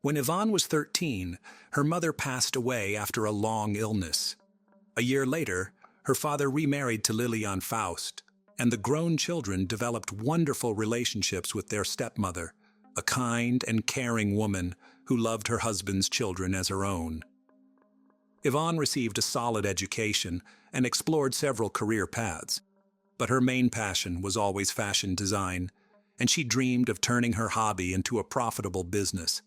When Yvonne was 13, her mother passed away after a long illness. A year later, her father remarried to Lillian Faust, and the grown children developed wonderful relationships with their stepmother, a kind and caring woman who loved her husband's children as her own. Yvonne received a solid education and explored several career paths, but her main passion was always fashion design, and she dreamed of turning her hobby into a profitable business.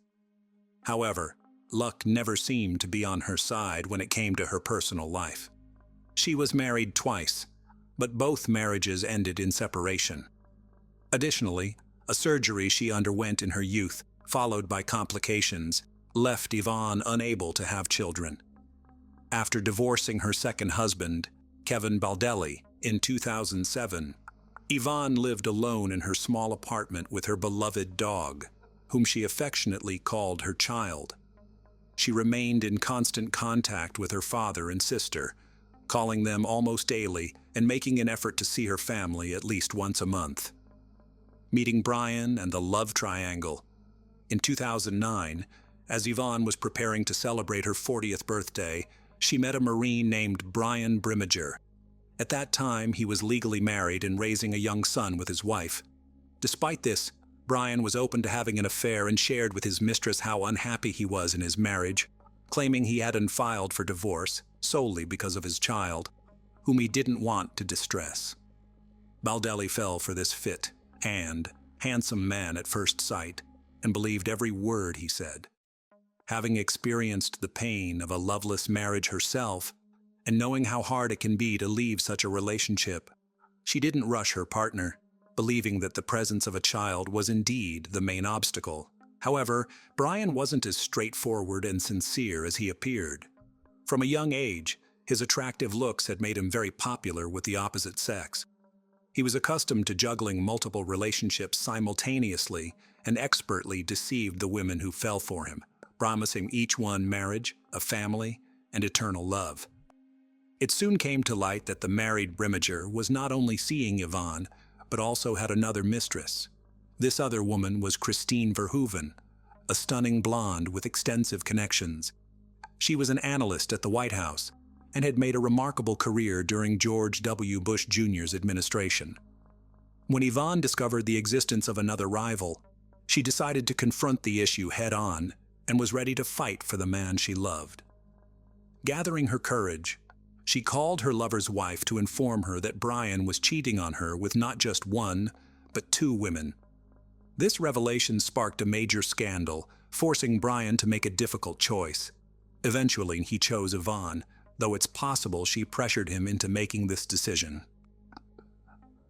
However, luck never seemed to be on her side when it came to her personal life. She was married twice, but both marriages ended in separation. Additionally, a surgery she underwent in her youth, followed by complications, left Yvonne unable to have children. After divorcing her second husband, Kevin Baldelli, in 2007, Yvonne lived alone in her small apartment with her beloved dog, whom she affectionately called her child. She remained in constant contact with her father and sister, calling them almost daily and making an effort to see her family at least once a month. Meeting Brian and the love triangle. In 2009, as Yvonne was preparing to celebrate her 40th birthday, she met a Marine named Brian Brimmager. At that time, he was legally married and raising a young son with his wife. Despite this, Brian was open to having an affair and shared with his mistress how unhappy he was in his marriage, claiming he hadn't filed for divorce solely because of his child, whom he didn't want to distress. Baldelli fell for this fit and handsome man at first sight and believed every word he said. Having experienced the pain of a loveless marriage herself, and knowing how hard it can be to leave such a relationship, she didn't rush her partner, believing that the presence of a child was indeed the main obstacle. However, Brian wasn't as straightforward and sincere as he appeared. From a young age, his attractive looks had made him very popular with the opposite sex. He was accustomed to juggling multiple relationships simultaneously and expertly deceived the women who fell for him, promising each one marriage, a family, and eternal love. It soon came to light that the married Brimmager was not only seeing Yvonne, but also had another mistress. This other woman was Christine Verhoeven, a stunning blonde with extensive connections. She was an analyst at the White House and had made a remarkable career during George W. Bush Jr.'s administration. When Yvonne discovered the existence of another rival, She decided to confront the issue head-on and was ready to fight for the man she loved. Gathering her courage, she called her lover's wife to inform her that Brian was cheating on her with not just one, but two women. This revelation sparked a major scandal, forcing Brian to make a difficult choice. Eventually, he chose Yvonne, though it's possible she pressured him into making this decision.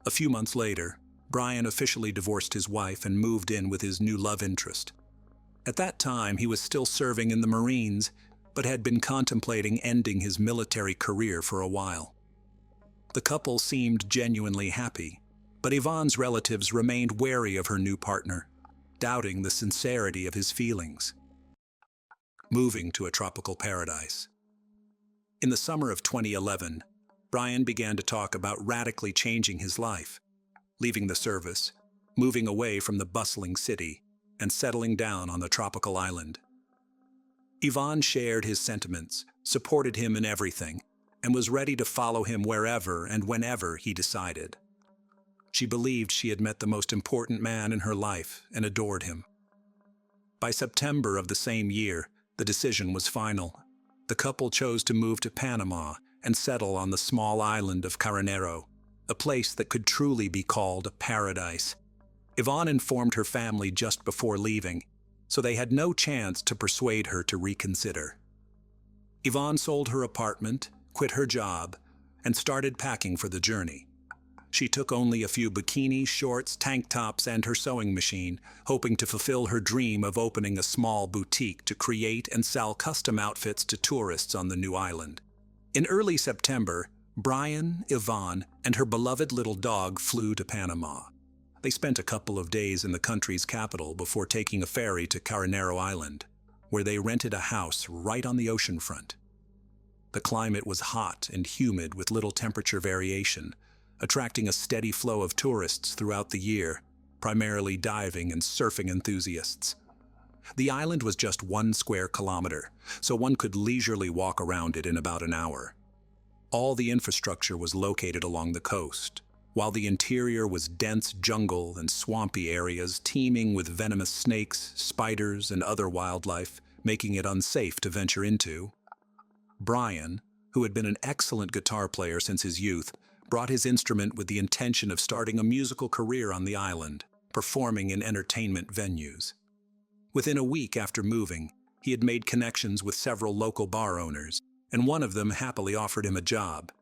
A few months later, Brian officially divorced his wife and moved in with his new love interest. At that time, he was still serving in the Marines, but had been contemplating ending his military career for a while. The couple seemed genuinely happy, but Yvonne's relatives remained wary of her new partner, doubting the sincerity of his feelings. Moving to a tropical paradise. In the summer of 2011, Brian began to talk about radically changing his life, leaving the service, moving away from the bustling city, and settling down on the tropical island. Yvonne shared his sentiments, supported him in everything, and was ready to follow him wherever and whenever he decided. She believed she had met the most important man in her life and adored him. By September of the same year, the decision was final. The couple chose to move to Panama and settle on the small island of Carnero, a place that could truly be called a paradise. Yvonne informed her family just before leaving, so they had no chance to persuade her to reconsider. Yvonne sold her apartment, quit her job, and started packing for the journey. She took only a few bikinis, shorts, tank tops, and her sewing machine, hoping to fulfill her dream of opening a small boutique to create and sell custom outfits to tourists on the new island. In early September, Brian, Yvonne, and her beloved little dog flew to Panama. They spent a couple of days in the country's capital before taking a ferry to Carnero Island, where they rented a house right on the oceanfront. The climate was hot and humid with little temperature variation, attracting a steady flow of tourists throughout the year, primarily diving and surfing enthusiasts. The island was just 1 square kilometer, so one could leisurely walk around it in about an hour. All the infrastructure was located along the coast, while the interior was dense jungle and swampy areas teeming with venomous snakes, spiders, and other wildlife, making it unsafe to venture into. Brian, who had been an excellent guitar player since his youth, brought his instrument with the intention of starting a musical career on the island, performing in entertainment venues. Within a week after moving, he had made connections with several local bar owners, and one of them happily offered him a job.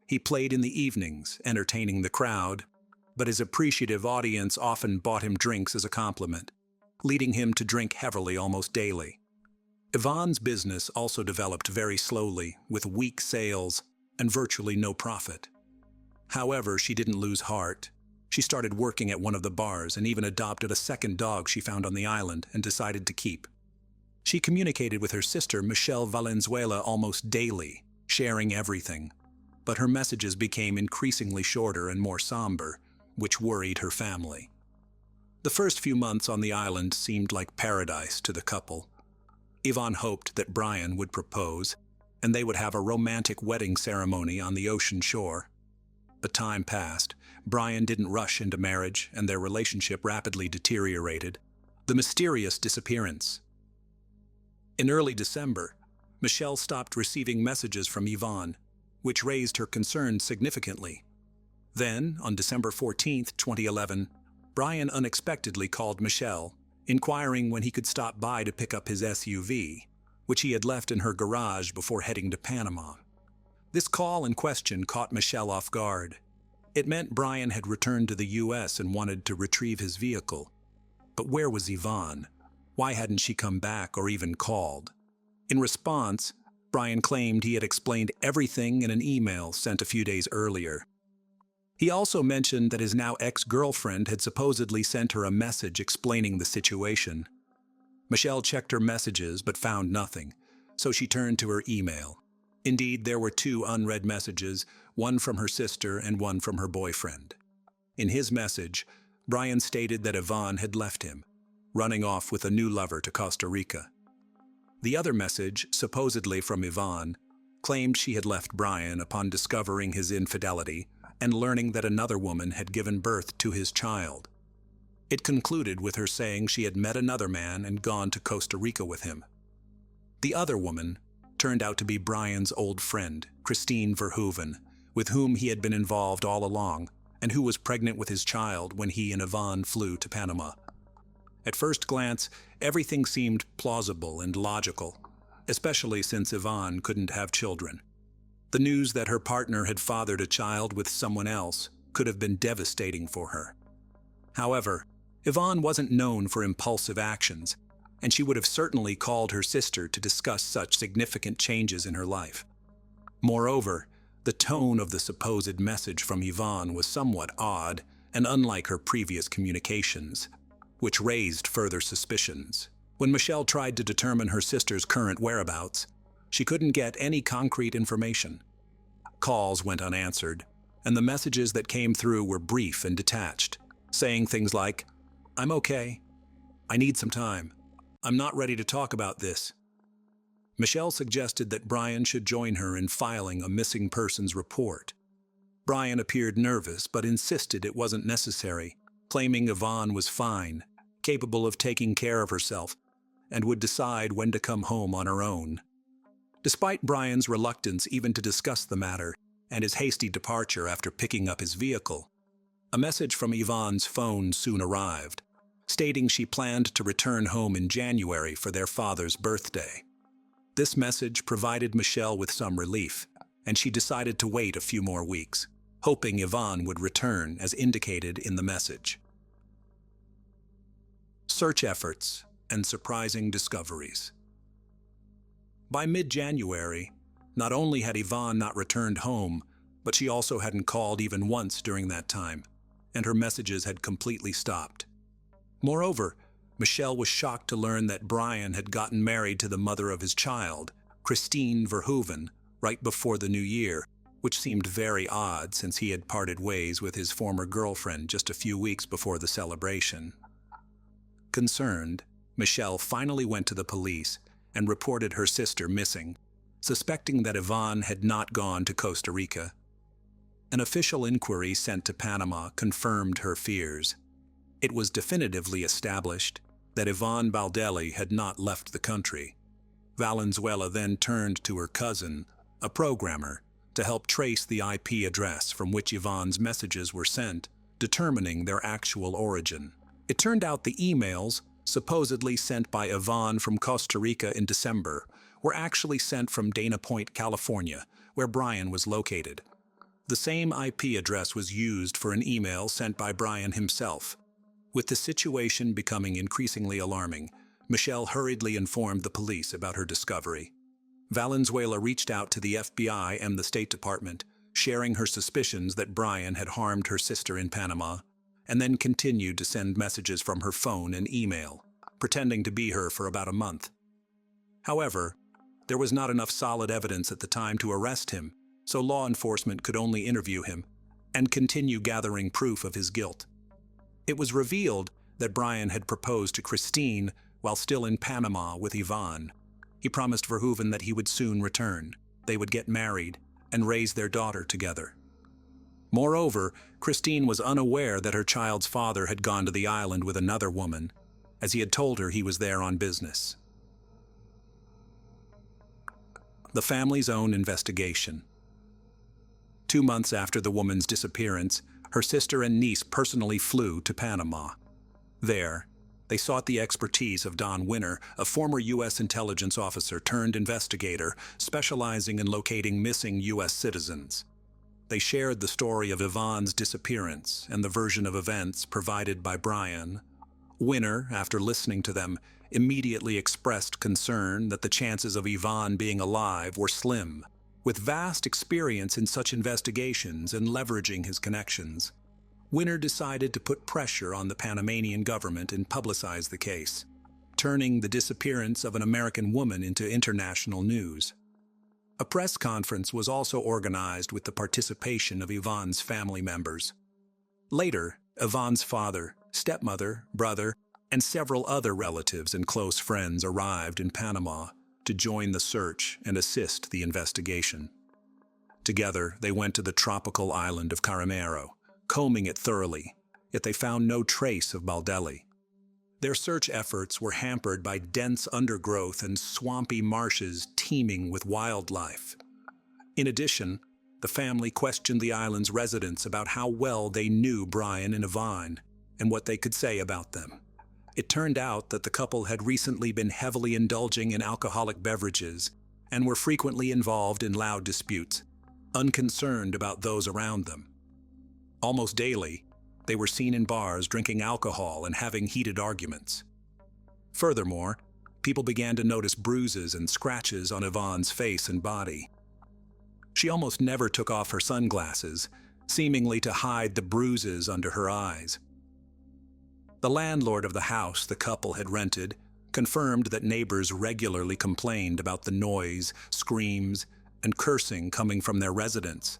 He played in the evenings, entertaining the crowd, but his appreciative audience often bought him drinks as a compliment, leading him to drink heavily almost daily. Yvonne's business also developed very slowly, with weak sales and virtually no profit. However, she didn't lose heart. She started working at one of the bars and even adopted a second dog she found on the island and decided to keep. She communicated with her sister, Michelle Valenzuela, almost daily, sharing everything. But her messages became increasingly shorter and more somber, which worried her family. The first few months on the island seemed like paradise to the couple. Yvonne hoped that Brian would propose, and they would have a romantic wedding ceremony on the ocean shore. But time passed. Brian didn't rush into marriage, and their relationship rapidly deteriorated. The mysterious disappearance. In early December, Michelle stopped receiving messages from Yvonne, which raised her concerns significantly. Then, on December 14, 2011, Brian unexpectedly called Michelle, inquiring when he could stop by to pick up his SUV, which he had left in her garage before heading to Panama. This call and question caught Michelle off guard. It meant Brian had returned to the U.S. and wanted to retrieve his vehicle. But where was Yvonne? Why hadn't she come back or even called? In response, Brian claimed he had explained everything in an email sent a few days earlier. He also mentioned that his now ex-girlfriend had supposedly sent her a message explaining the situation. Michelle checked her messages but found nothing, so she turned to her email. Indeed, there were 2 unread messages, one from her sister and one from her boyfriend. In his message, Brian stated that Yvonne had left him, running off with a new lover to Costa Rica. The other message, supposedly from Yvonne, claimed she had left Brian upon discovering his infidelity and learning that another woman had given birth to his child. It concluded with her saying she had met another man and gone to Costa Rica with him. The other woman turned out to be Brian's old friend, Christine Verhoeven, with whom he had been involved all along, and who was pregnant with his child when he and Yvonne flew to Panama. At first glance, everything seemed plausible and logical, especially since Yvonne couldn't have children. The news that her partner had fathered a child with someone else could have been devastating for her. However, Yvonne wasn't known for impulsive actions, and she would have certainly called her sister to discuss such significant changes in her life. Moreover, the tone of the supposed message from Yvonne was somewhat odd and unlike her previous communications, which raised further suspicions. When Michelle tried to determine her sister's current whereabouts, she couldn't get any concrete information. Calls went unanswered, and the messages that came through were brief and detached, saying things like, "I'm okay. I need some time. I'm not ready to talk about this." Michelle suggested that Brian should join her in filing a missing persons report. Brian appeared nervous but insisted it wasn't necessary, claiming Yvonne was fine, capable of taking care of herself, and would decide when to come home on her own. Despite Brian's reluctance even to discuss the matter and his hasty departure after picking up his vehicle, a message from Yvonne's phone soon arrived, stating she planned to return home in January for their father's birthday. This message provided Michelle with some relief, and she decided to wait a few more weeks, hoping Yvonne would return as indicated in the message. Search efforts and surprising discoveries. By mid-January, not only had Yvonne not returned home, but she also hadn't called even once during that time, and her messages had completely stopped. Moreover, Michelle was shocked to learn that Brian had gotten married to the mother of his child, Christine Verhoeven, right before the new year, which seemed very odd since he had parted ways with his former girlfriend just a few weeks before the celebration. Concerned, Michelle finally went to the police and reported her sister missing, suspecting that Yvonne had not gone to Costa Rica. An official inquiry sent to Panama confirmed her fears. It was definitively established that Yvonne Baldelli had not left the country. Valenzuela then turned to her cousin, a programmer, to help trace the IP address from which Yvonne's messages were sent, determining their actual origin. It turned out the emails, supposedly sent by Yvonne from Costa Rica in December, were actually sent from Dana Point, California, where Brian was located. The same IP address was used for an email sent by Brian himself. With the situation becoming increasingly alarming, Michelle hurriedly informed the police about her discovery. Valenzuela reached out to the FBI and the State Department, sharing her suspicions that Brian had harmed her sister in Panama, and then continued to send messages from her phone and email, pretending to be her for about a month. However, there was not enough solid evidence at the time to arrest him, so law enforcement could only interview him and continue gathering proof of his guilt. It was revealed that Brian had proposed to Christine while still in Panama with Yvonne. He promised Verhoeven that he would soon return. They would get married and raise their daughter together. Moreover, Christine was unaware that her child's father had gone to the island with another woman, as he had told her he was there on business. The family's own investigation. 2 months after the woman's disappearance, her sister and niece personally flew to Panama. There, they sought the expertise of Don Winner, a former U.S. intelligence officer turned investigator specializing in locating missing U.S. citizens. They shared the story of Yvonne's disappearance and the version of events provided by Brian. Winner, after listening to them, immediately expressed concern that the chances of Yvonne being alive were slim. With vast experience in such investigations and leveraging his connections, Winner decided to put pressure on the Panamanian government and publicize the case, turning the disappearance of an American woman into international news. A press conference was also organized with the participation of Yvonne's family members. Later, Yvonne's father, stepmother, brother, and several other relatives and close friends arrived in Panama to join the search and assist the investigation. Together, they went to the tropical island of Carimero, combing it thoroughly, yet they found no trace of Baldelli. Their search efforts were hampered by dense undergrowth and swampy marshes teeming with wildlife. In addition, the family questioned the island's residents about how well they knew Brian and Yvonne and what they could say about them. It turned out that the couple had recently been heavily indulging in alcoholic beverages and were frequently involved in loud disputes, unconcerned about those around them. Almost daily, they were seen in bars drinking alcohol and having heated arguments. Furthermore, people began to notice bruises and scratches on Yvonne's face and body. She almost never took off her sunglasses, seemingly to hide the bruises under her eyes. The landlord of the house the couple had rented confirmed that neighbors regularly complained about the noise, screams, and cursing coming from their residents.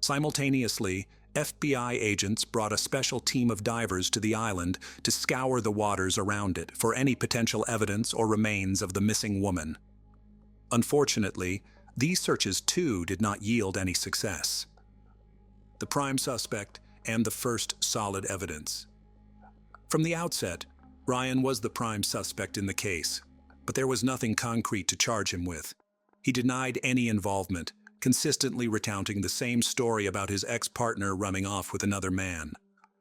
Simultaneously, FBI agents brought a special team of divers to the island to scour the waters around it for any potential evidence or remains of the missing woman. Unfortunately, these searches too did not yield any success. The prime suspect and the first solid evidence. From the outset, Brian was the prime suspect in the case, but there was nothing concrete to charge him with. He denied any involvement, consistently recounting the same story about his ex-partner running off with another man.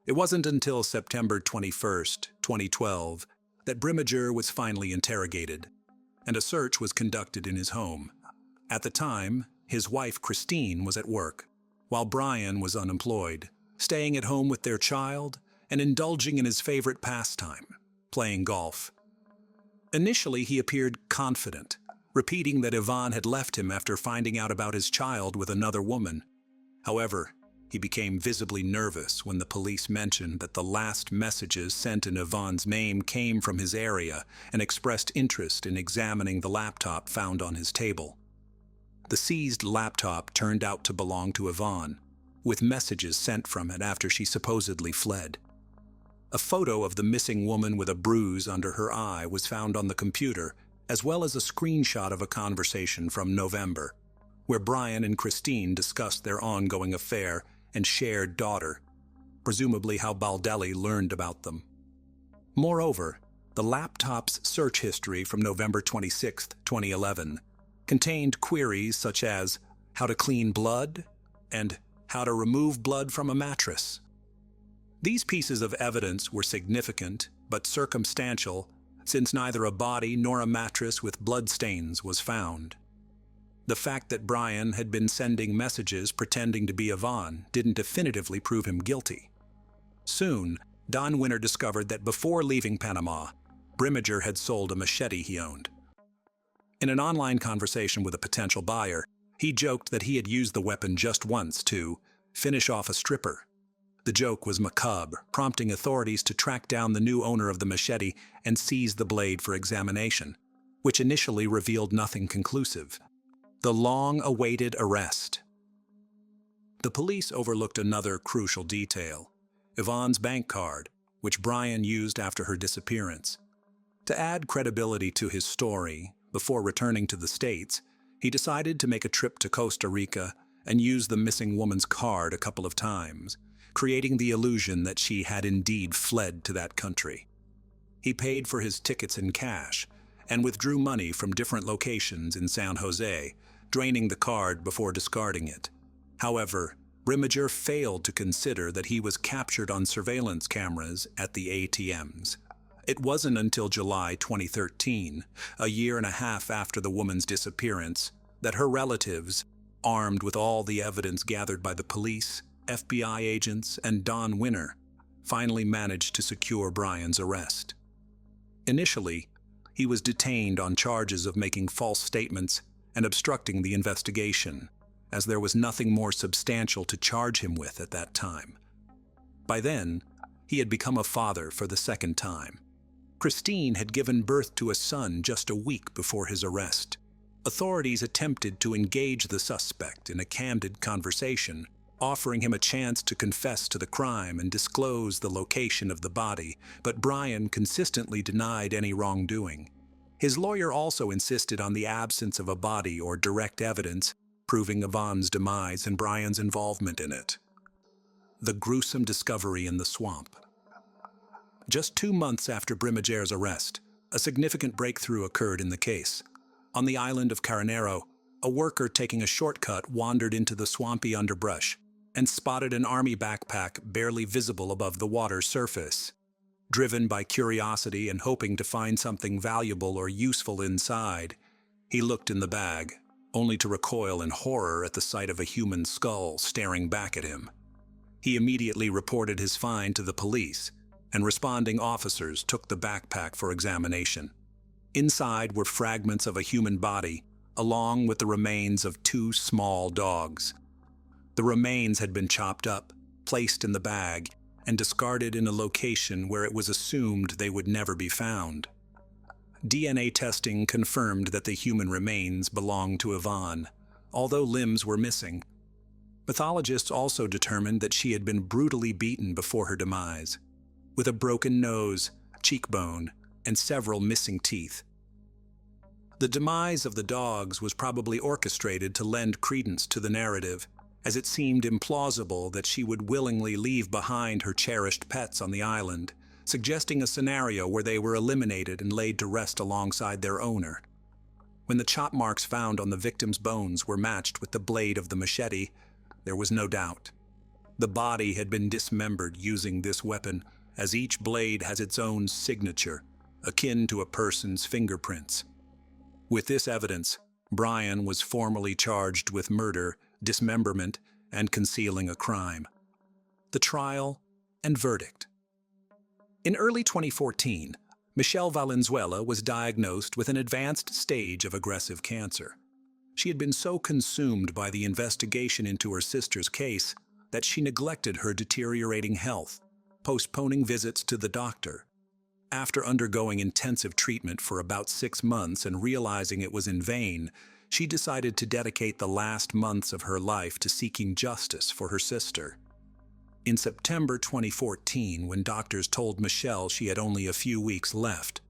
It wasn't until September 21st, 2012, that Brimmager was finally interrogated, and a search was conducted in his home. At the time, his wife Christine was at work, while Brian was unemployed, staying at home with their child and indulging in his favorite pastime, playing golf. Initially, he appeared confident, repeating that Yvonne had left him after finding out about his child with another woman. However, he became visibly nervous when the police mentioned that the last messages sent in Yvonne's name came from his area and expressed interest in examining the laptop found on his table. The seized laptop turned out to belong to Yvonne, with messages sent from it after she supposedly fled. A photo of the missing woman with a bruise under her eye was found on the computer, as well as a screenshot of a conversation from November, where Brian and Christine discussed their ongoing affair and shared daughter, presumably how Baldelli learned about them. Moreover, the laptop's search history from November 26, 2011, contained queries such as how to clean blood and how to remove blood from a mattress. These pieces of evidence were significant but circumstantial, since neither a body nor a mattress with bloodstains was found. The fact that Brian had been sending messages pretending to be Yvonne didn't definitively prove him guilty. Soon, Don Winter discovered that before leaving Panama, Brimmager had sold a machete he owned. In an online conversation with a potential buyer, he joked that he had used the weapon just once to finish off a stripper. The joke was macabre, prompting authorities to track down the new owner of the machete and seize the blade for examination, which initially revealed nothing conclusive. The long-awaited arrest. The police overlooked another crucial detail: Yvonne's bank card, which Brian used after her disappearance. To add credibility to his story, before returning to the States, he decided to make a trip to Costa Rica and use the missing woman's card a couple of times, creating the illusion that she had indeed fled to that country. He paid for his tickets in cash and withdrew money from different locations in San Jose, draining the card before discarding it. However, Brimmager failed to consider that he was captured on surveillance cameras at the ATMs. It wasn't until July 2013, a year and a half after the woman's disappearance, that her relatives, armed with all the evidence gathered by the police, FBI agents, and Don Winter, finally managed to secure Brian's arrest. Initially, he was detained on charges of making false statements and obstructing the investigation, as there was nothing more substantial to charge him with at that time. By then, he had become a father for the second time. Christine had given birth to a son just a week before his arrest. Authorities attempted to engage the suspect in a candid conversation, offering him a chance to confess to the crime and disclose the location of the body, but Brian consistently denied any wrongdoing. His lawyer also insisted on the absence of a body or direct evidence proving Yvonne's demise and Brian's involvement in it. the gruesome discovery in the swamp. Just 2 months after Brimager's arrest, a significant breakthrough occurred in the case. On the island of Carnero, a worker taking a shortcut wandered into the swampy underbrush and spotted an army backpack barely visible above the water's surface. Driven by curiosity and hoping to find something valuable or useful inside, he looked in the bag, only to recoil in horror at the sight of a human skull staring back at him. He immediately reported his find to the police, and responding officers took the backpack for examination. Inside were fragments of a human body, along with the remains of 2 small dogs. The remains had been chopped up, placed in the bag, and discarded in a location where it was assumed they would never be found. DNA testing confirmed that the human remains belonged to Yvonne, although limbs were missing. Pathologists also determined that she had been brutally beaten before her demise, with a broken nose, cheekbone, and several missing teeth. The demise of the dogs was probably orchestrated to lend credence to the narrative, as it seemed implausible that she would willingly leave behind her cherished pets on the island, suggesting a scenario where they were eliminated and laid to rest alongside their owner. When the chop marks found on the victim's bones were matched with the blade of the machete, there was no doubt. The body had been dismembered using this weapon, as each blade has its own signature, akin to a person's fingerprints. With this evidence, Brian was formally charged with murder, dismemberment, and concealing a crime. The trial and verdict. In early 2014, Michelle Valenzuela was diagnosed with an advanced stage of aggressive cancer. She had been so consumed by the investigation into her sister's case that she neglected her deteriorating health, postponing visits to the doctor. After undergoing intensive treatment for about 6 months and realizing it was in vain, she decided to dedicate the last months of her life to seeking justice for her sister. In September 2014, when doctors told Michelle she had only a few weeks left,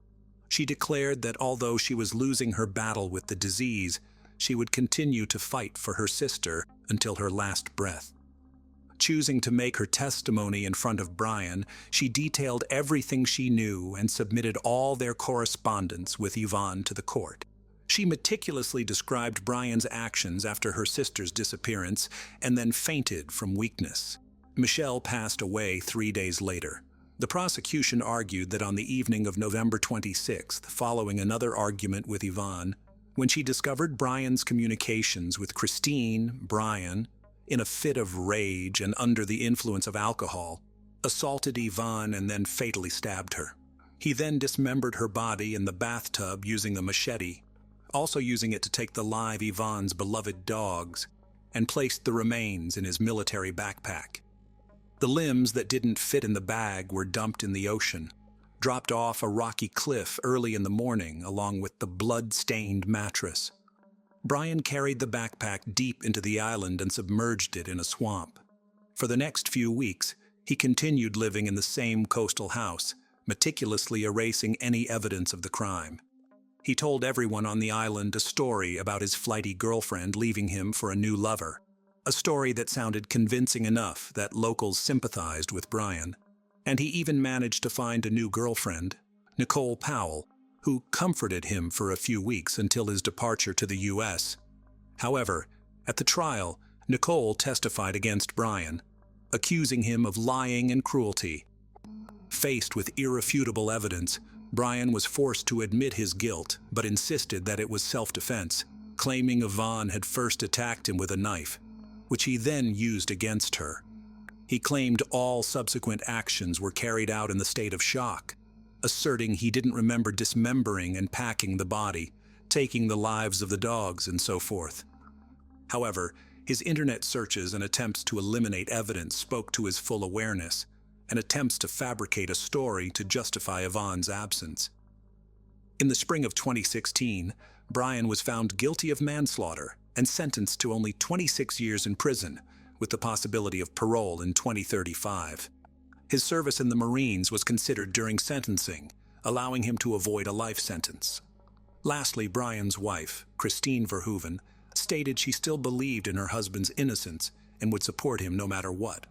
she declared that although she was losing her battle with the disease, she would continue to fight for her sister until her last breath. Choosing to make her testimony in front of Brian, she detailed everything she knew and submitted all their correspondence with Yvonne to the court. She meticulously described Brian's actions after her sister's disappearance and then fainted from weakness. Michelle passed away 3 days later. The prosecution argued that on the evening of November 26th, following another argument with Yvonne, when she discovered Brian's communications with Christine, Brian, in a fit of rage and under the influence of alcohol, assaulted Yvonne and then fatally stabbed her. He then dismembered her body in the bathtub using the machete, also using it to take the live Yvonne's beloved dogs, and placed the remains in his military backpack. The limbs that didn't fit in the bag were dumped in the ocean, dropped off a rocky cliff early in the morning along with the blood-stained mattress. Brian carried the backpack deep into the island and submerged it in a swamp. For the next few weeks, he continued living in the same coastal house, meticulously erasing any evidence of the crime. He told everyone on the island a story about his flighty girlfriend leaving him for a new lover, a story that sounded convincing enough that locals sympathized with Brian. And he even managed to find a new girlfriend, Nicole Powell, who comforted him for a few weeks until his departure to the U.S. However, at the trial, Nicole testified against Brian, accusing him of lying and cruelty. Faced with irrefutable evidence, Brian was forced to admit his guilt, but insisted that it was self-defense, claiming Yvonne had first attacked him with a knife, which he then used against her. He claimed all subsequent actions were carried out in the state of shock, asserting he didn't remember dismembering and packing the body, taking the lives of the dogs, and so forth. However, his internet searches and attempts to eliminate evidence spoke to his full awareness, and attempts to fabricate a story to justify Yvonne's absence. In the spring of 2016, Brian was found guilty of manslaughter and sentenced to only 26 years in prison, with the possibility of parole in 2035. His service in the Marines was considered during sentencing, allowing him to avoid a life sentence. Lastly, Brian's wife, Christine Verhoeven, stated she still believed in her husband's innocence and would support him no matter what.